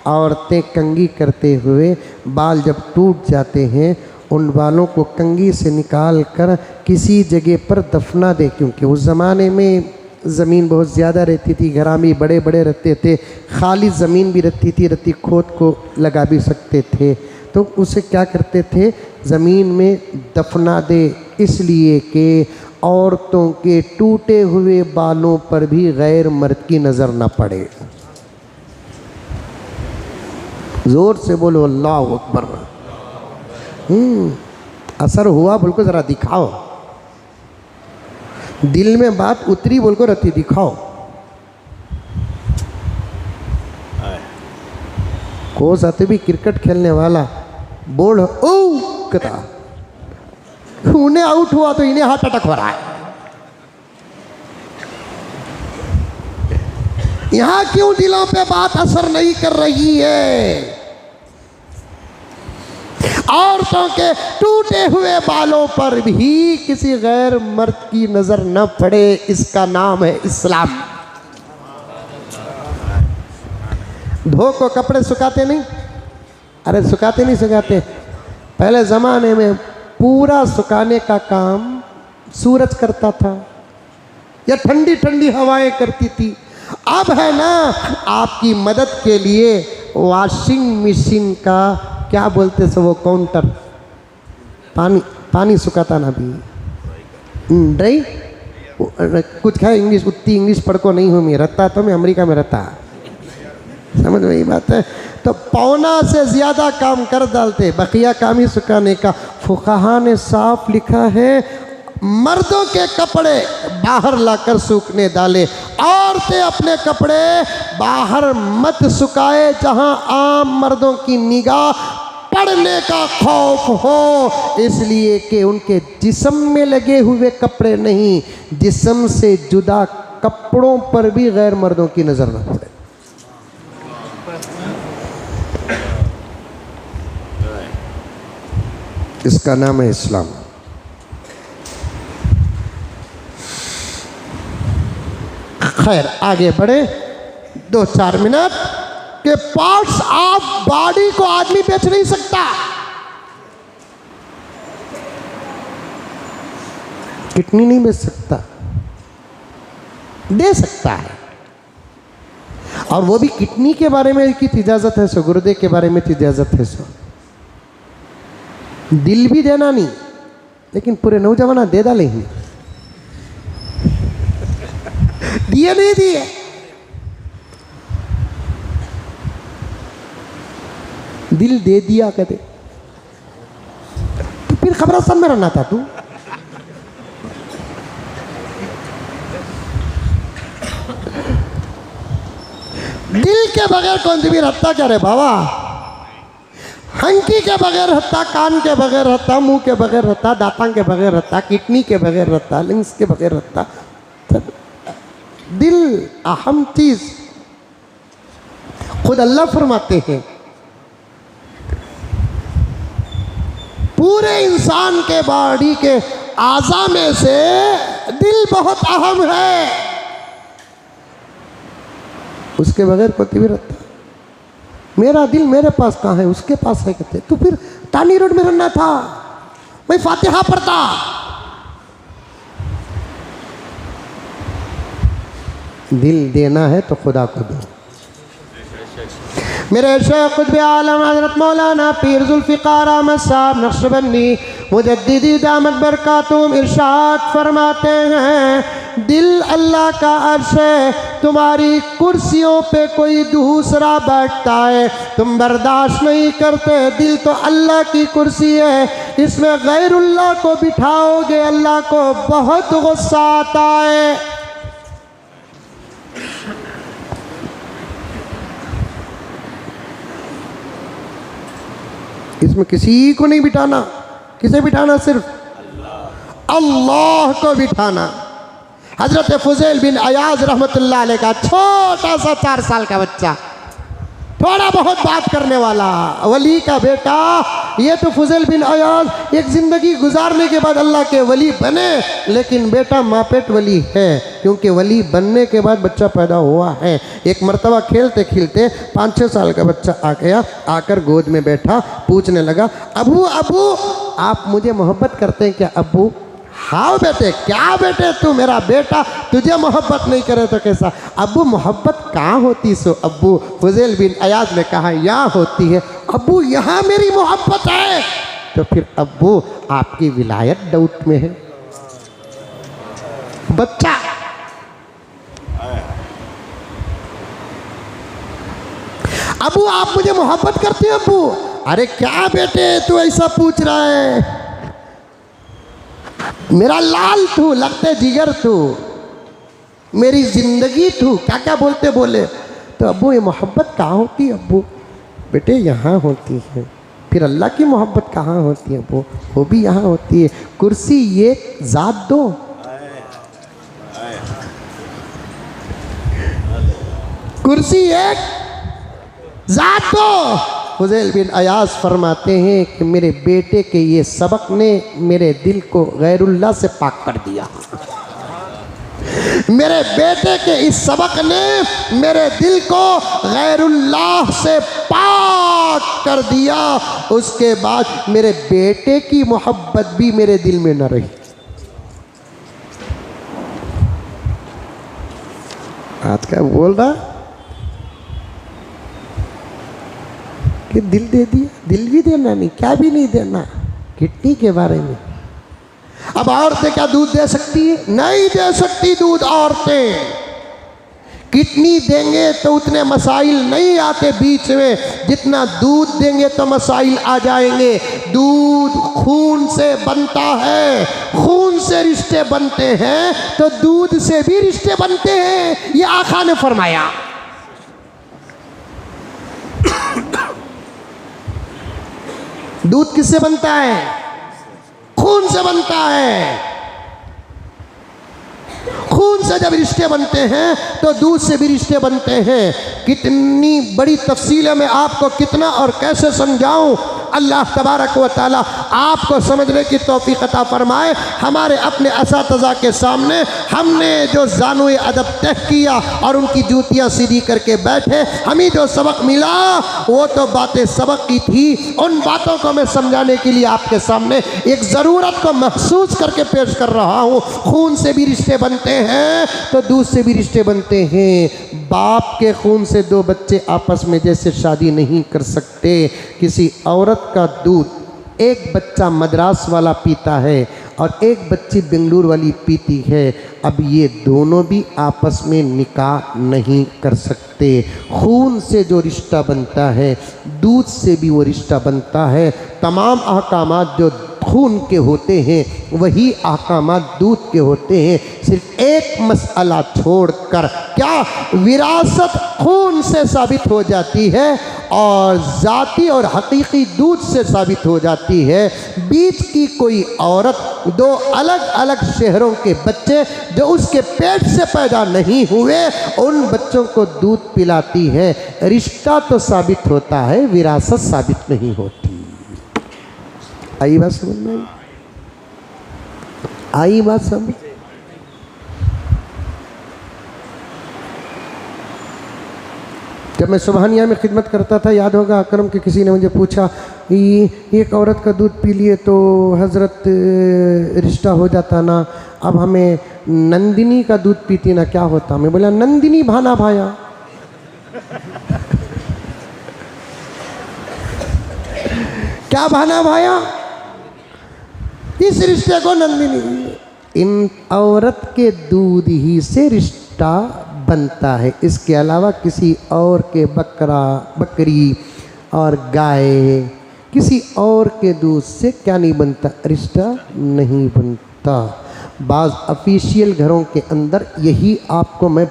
औरतें कंघी करते हुए बाल जब टूट जाते हैं, उन बालों को कंघी से निकाल कर किसी जगह पर दफना दे, क्योंकि उस ज़माने में ज़मीन बहुत ज़्यादा रहती थी, घरा भी बड़े बड़े रहते थे, खाली ज़मीन भी रहती थी, रत्ती खोद को लगा भी सकते थे। तो उसे क्या करते थे, ज़मीन में दफना दे, इसलिए कि औरतों के टूटे हुए बालों पर भी गैर मर्द की नजर न पड़े। जोर से बोलो अल्लाह अकबर। असर हुआ बोल को जरा दिखाओ, दिल में बात उतरी बोल को रत्ती दिखाओ। को साथ भी क्रिकेट खेलने वाला बोल ओ कता, उन्हें आउट हुआ तो इन्हें हार्ट अटैक हो रहा है। यहां क्यों दिलों पे बात असर नहीं कर रही है? औरतों के टूटे हुए बालों पर भी किसी गैर मर्द की नजर न पड़े, इसका नाम है इस्लाम। धो को कपड़े सुखाते नहीं, अरे सुखाते नहीं सुखाते। पहले ज़माने में पूरा सुखाने का काम सूरज करता था या ठंडी ठंडी हवाएं करती थी। अब है ना आपकी मदद के लिए वॉशिंग मशीन का क्या बोलते सो वो काउंटर, पानी सुखाता ना भी ड्राई कुछ है इंग्लिश, उतनी इंग्लिश पढ़ को नहीं हूँ मैं, रहता तो मैं अमेरिका में रहता, समझ में ये बात है। तो पौना से ज़्यादा काम कर डालते, बकिया काम ही सुखाने का। फुकाहा ने साफ लिखा है मर्दों के कपड़े बाहर लाकर सूखने डाले, औरतें अपने कपड़े बाहर मत सुखाए जहां आम मर्दों की निगाह पड़ने का खौफ हो, इसलिए कि उनके जिस्म में लगे हुए कपड़े नहीं, जिस्म से जुदा कपड़ों पर भी गैर मर्दों की नज़र न पड़े। इसका नाम है इस्लाम। खैर आगे बढ़े, 2-4 मिनट के पार्ट्स ऑफ बॉडी को आदमी बेच नहीं सकता। किडनी नहीं बेच सकता, दे सकता है, और वो भी किडनी के बारे में की इजाजत है सो, गुर्दे के बारे में इजाजत है सो, दिल भी देना नहीं, लेकिन पूरे नौजवान दे डाले ही दिए नहीं दिए। दिल दे दिया कहते, तो फिर खबर सब में रहना था तू। दिल के बगैर कौन सी भी रहता क्या रे बाबा? हंकी के बगैर रहता, कान के बगैर रहता, मुंह के बगैर रहता, दांतों के बगैर रहता, किडनी के बगैर रहता, लिंग्स के बगैर रहता। दिल अहम चीज, खुद अल्लाह फरमाते हैं पूरे इंसान के बॉडी के आज़ा में से दिल बहुत अहम है, उसके बगैर कोई भी रहता। मेरा दिल मेरे पास कहाँ है, उसके पास है कहते। तो फिर टानी रोड में रहना था, मैं फातिहा पढ़ता। दिल देना है तो खुदा को दो। मेरे शेख खुद आलम हज़रत मौलाना पीर जुल्फ़िकार अहमद साहब नक्शबंदी मुजद्दिदी दामत बरकातुहुम इरशाद फरमाते हैं, दिल अल्लाह का अर्श है, तुम्हारी कुर्सियों पे कोई दूसरा बैठता है, तुम बर्दाश्त नहीं करते। दिल तो अल्लाह की कुर्सी है, इसमें गैरुल्लाह को बिठाओगे अल्लाह को बहुत गुस्सा आता है। इसमें किसी को नहीं बिठाना, किसे बिठाना? सिर्फ अल्लाह को बिठाना। हजरत फुज़ैल बिन अयाज रहमतुल्लाह अलैह का छोटा सा 4 साल का बच्चा, थोड़ा बहुत बात करने वाला वली का बेटा, ये तो फुज़ैल बिन अयाज एक ज़िंदगी गुजारने के बाद अल्लाह के वली बने, लेकिन बेटा मापेट वली है, क्योंकि वली बनने के बाद बच्चा पैदा हुआ है। एक मर्तबा खेलते खेलते 5-6 साल का बच्चा आ गया, आकर गोद में बैठा, पूछने लगा, अबू अबू आप मुझे मोहब्बत करते हैं क्या? अबू हाँ बेटे। क्या बेटे तू मेरा बेटा, तुझे मोहब्बत नहीं करे तो कैसा? अबू मोहब्बत कहाँ होती सो? अबू फुज़ैल बिन अयाज ने कहा यहाँ होती है। अबू यहाँ मेरी मोहब्बत है। तो फिर अबू आपकी विलायत डाउट में है। बच्चा अबू आप मुझे मोहब्बत करते हैं अबू? अरे क्या बेटे तू ऐसा पूछ रहा है, मेरा लाल तू, लगते जिगर तू, मेरी जिंदगी तू, क्या क्या बोलते बोले। तो अबू ये मोहब्बत कहाँ होती है अबू? बेटे यहाँ होती है। फिर अल्लाह की मोहब्बत कहाँ होती है अबू? वो भी यहाँ होती है। कुर्सी ये ज़ात दो, कुर्सी एक ज़ात दो। फुज़ैल बिन अयाज फरमाते हैं कि मेरे बेटे के ये सबक ने मेरे दिल को गैरुल्लाह से पाक कर दिया। मेरे बेटे के इस सबक ने मेरे दिल को गैरुल्लाह से पाक कर दिया। उसके बाद मेरे बेटे की मोहब्बत भी मेरे दिल में न रही। आज क्या बोल रहा कि दिल दे दिया, दिल भी देना नहीं, क्या भी नहीं देना, किडनी के बारे में। अब औरतें क्या दूध दे सकती है? नहीं दे सकती दूध औरतें। किडनी देंगे तो उतने मसाइल नहीं आते बीच में, जितना दूध देंगे तो मसाइल आ जाएंगे। दूध खून से बनता है, खून से रिश्ते बनते हैं तो दूध से भी रिश्ते बनते हैं, ये आका ने फरमाया। दूध किससे बनता है? खून से बनता है। खून से जब रिश्ते बनते हैं तो दूध से भी रिश्ते बनते हैं। कितनी बड़ी तफसील है, मैं आपको कितना और कैसे समझाऊं। अल्लाह तबारक व तआला आपको समझने की तौफीक अता फरमाए। हमारे अपने असातिज़ा के सामने हमने जो ज़ानुए अदब तय किया और उनकी जूतियाँ सीधी करके बैठे, हमें जो सबक मिला वो तो बातें सबक की थी। उन बातों को मैं समझाने के लिए आपके सामने एक ज़रूरत को महसूस करके पेश कर रहा हूँ। खून से भी रिश्ते बनते हैं तो दूध से भी रिश्ते बनते हैं। बाप के खून से दो बच्चे आपस में जैसे शादी नहीं कर सकते, किसी औरत का दूध एक बच्चा मद्रास वाला पीता है और एक बच्ची बेंगलुरु वाली पीती है, अब ये दोनों भी आपस में निकाह नहीं कर सकते। खून से जो रिश्ता बनता है दूध से भी वो रिश्ता बनता है। तमाम अहकामात जो खून के होते हैं वही अहकामात दूध के होते हैं। सिर्फ एक मसला छोड़कर, क्या विरासत खून से साबित हो जाती है और ज़ाती और हकीकी दूध से साबित हो जाती है। बीच की कोई औरत दो अलग अलग शहरों के बच्चे जो उसके पेट से पैदा नहीं हुए उन बच्चों को दूध पिलाती है, रिश्ता तो साबित होता है, विरासत साबित नहीं होती। आई बात समझ में? आई बात समझ? जब मैं सुबहानिया में खिदमत करता था, याद होगा अकरम के किसी ने मुझे पूछा, एक औरत का दूध पी लिए तो हजरत रिश्ता हो जाता ना, अब हमें नंदिनी का दूध पीती ना, क्या होता? मैं बोला नंदिनी भाना भाया। क्या भाना भाया? इस रिश्ते को नंदिनी। इन औरत के दूध ही से रिश्ता बनता है, इसके अलावा किसी और के बकरा बकरी और गाय किसी और के दूध से क्या नहीं बनता? रिश्ता नहीं बनता। बाज़ ऑफिशियल घरों के अंदर यही आपको मैं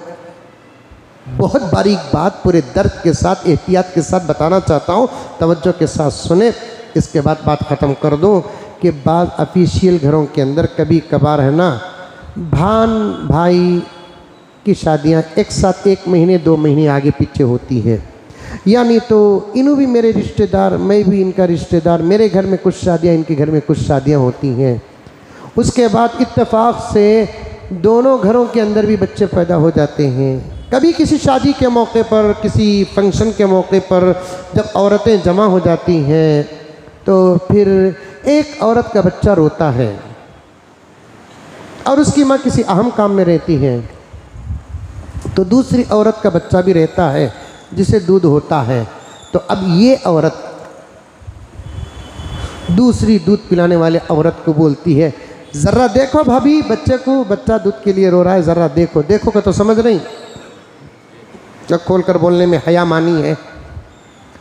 बहुत बारीक बात पूरे दर्द के साथ एहतियात के साथ बताना चाहता हूँ, तवज्जो के साथ सुने, इसके बाद बात ख़त्म कर दूँ कि बाज़ ऑफिशियल घरों के अंदर कभी कभार है ना, भान भाई की शादियां एक साथ 1 महीने 2 महीने आगे पीछे होती है। यानी तो इन्हों भी मेरे रिश्तेदार, मैं भी इनका रिश्तेदार, मेरे घर में कुछ शादियां, इनके घर में कुछ शादियां होती हैं। उसके बाद इत्तेफाक से दोनों घरों के अंदर भी बच्चे पैदा हो जाते हैं। कभी किसी शादी के मौके पर, किसी फंक्शन के मौके पर जब औरतें जमा हो जाती हैं तो फिर एक औरत का बच्चा रोता है और उसकी माँ किसी अहम काम में रहती है, तो दूसरी औरत का बच्चा भी रहता है जिसे दूध होता है। तो अब ये औरत दूसरी दूध पिलाने वाले औरत को बोलती है, ज़रा देखो भाभी, बच्चे को, बच्चा दूध के लिए रो रहा है, ज़रा देखो, देखोगे तो समझ नहीं, जब खोल कर बोलने में हया मानी है।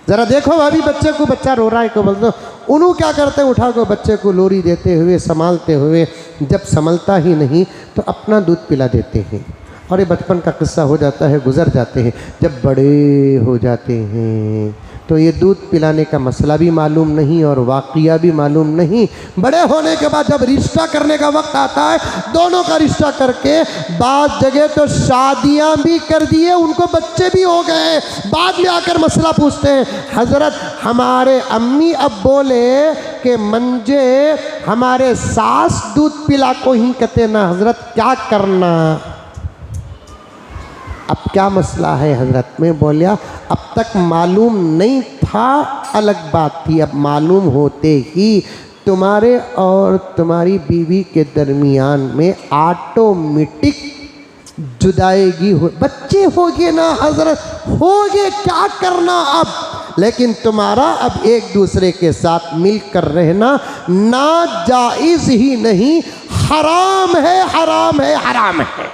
ज़रा देखो भाभी, बच्चे को, बच्चा रो रहा है, को बोल दो। उन्हों क्या करते हैं, उठा को बच्चे को लोरी देते हुए, संभालते हुए, जब संभलता ही नहीं तो अपना दूध पिला देते हैं। और ये बचपन का किस्सा हो जाता है, गुजर जाते हैं। जब बड़े हो जाते हैं तो ये दूध पिलाने का मसला भी मालूम नहीं और वाक़िया भी मालूम नहीं। बड़े होने के बाद जब रिश्ता करने का वक्त आता है, दोनों का रिश्ता करके बाद जगह तो शादियां भी कर दिए, उनको बच्चे भी हो गए। बाद में आकर मसला पूछते हैं, हज़रत हमारे अम्मी अब बोले कि मंजे हमारे सास दूध पिला को ही कहते ना, हज़रत क्या करना, अब क्या मसला है हज़रत में? बोलिया अब तक मालूम नहीं था, अलग बात थी, अब मालूम होते ही तुम्हारे और तुम्हारी बीवी के दरमियान में ऑटोमेटिक जुदाईगी हो, बच्चे हो गए ना हज़रत, हो गए, क्या करना अब। लेकिन तुम्हारा अब एक दूसरे के साथ मिलकर रहना ना जायज़ ही नहीं, हराम है, हराम है, हराम है।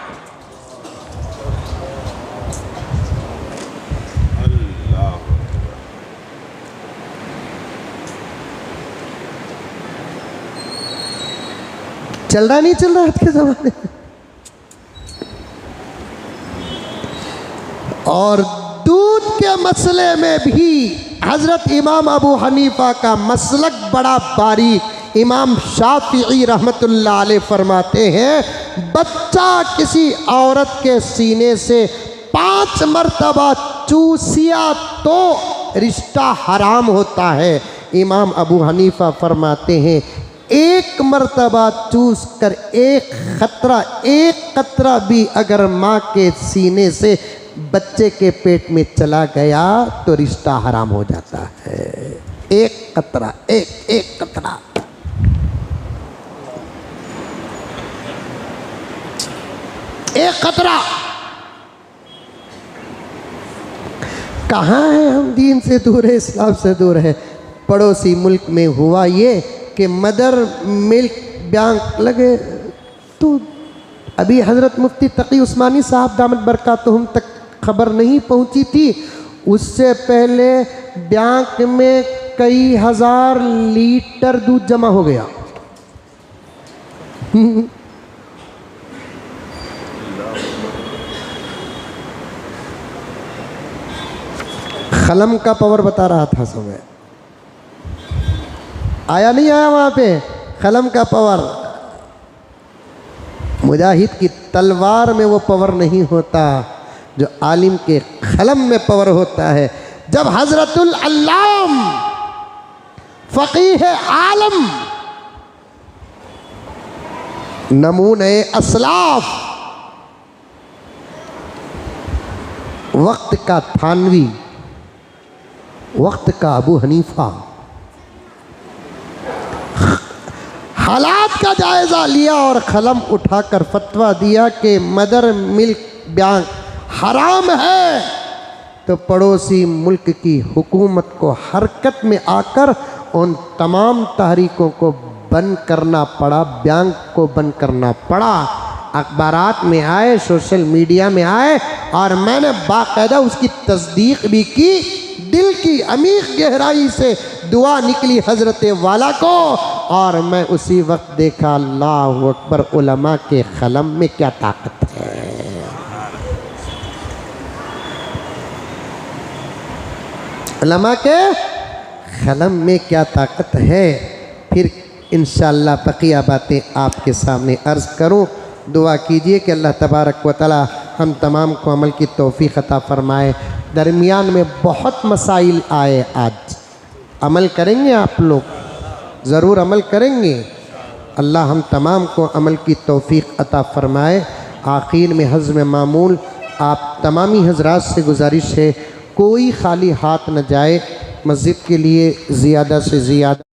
चल रहा नहीं चल रहा आज के ज़माने में। और दूध के मसले में भी हज़रत इमाम अबू हनीफा का मसलक बड़ा बारीक। इमाम शाफिई रहमतुल्लाह अलैह फरमाते हैं, बच्चा किसी औरत के सीने से 5 मरतबा चूसिया तो रिश्ता हराम होता है। इमाम अबू हनीफा फरमाते हैं, 1 मरतबा चूस कर एक कतरा भी अगर माँ के सीने से बच्चे के पेट में चला गया तो रिश्ता हराम हो जाता है। एक कतरा, एक कतरा। एक कतरा। कहाँ है हम दीन से दूर है, इस्लाम से दूर है। पड़ोसी मुल्क में हुआ ये कि मदर मिल्क बैंक लगे, तो अभी हज़रत मुफ्ती तकी उस्मानी साहब दामत बरकातुहुम तक खबर नहीं पहुंची थी, उससे पहले बैंक में कई हज़ार लीटर दूध जमा हो गया। खलम का पावर बता रहा था समय, आया नहीं आया वहाँ पे खलम का पावर। मुजाहिद की तलवार में वो पावर नहीं होता जो आलिम के खलम में पावर होता है। जब हजरतुल अल्लाम फ़क़ीह आलम नमूने असलाफ, वक्त का थानवी, वक्त का अबू हनीफा, हालात का जायज़ा लिया और कलम उठाकर फतवा दिया कि मदर मिल्क बैंक हराम है, तो पड़ोसी मुल्क की हुकूमत को हरकत में आकर उन तमाम तहरीकों को बंद करना पड़ा, बैंक को बंद करना पड़ा। अखबारात में आए, सोशल मीडिया में आए और मैंने बाकायदा उसकी तस्दीक भी की। दिल की अमीर गहराई से दुआ निकली हजरत वाला को, और मैं उसी वक्त देखा अल्लाह अकबर, उलमा के कलम में क्या ताकत है। उलमा के कलम में क्या ताकत है। फिर इंशाअल्लाह बकिया बातें आपके सामने अर्ज़ करूं। दुआ कीजिए कि अल्लाह तबारक व तआला हम तमाम को अमल की तौफीक अता फ़रमाए। दरमियान में बहुत मसाइल आए, आज अमल करेंगे आप लोग, ज़रूर अमल करेंगे। अल्लाह हम तमाम को अमल की तौफीक अता फ़रमाए। आखिर में हज़्म मामूल आप तमामी हजरात से गुजारिश है, कोई खाली हाथ न जाए। मस्जिद के लिए ज़्यादा से ज़्यादा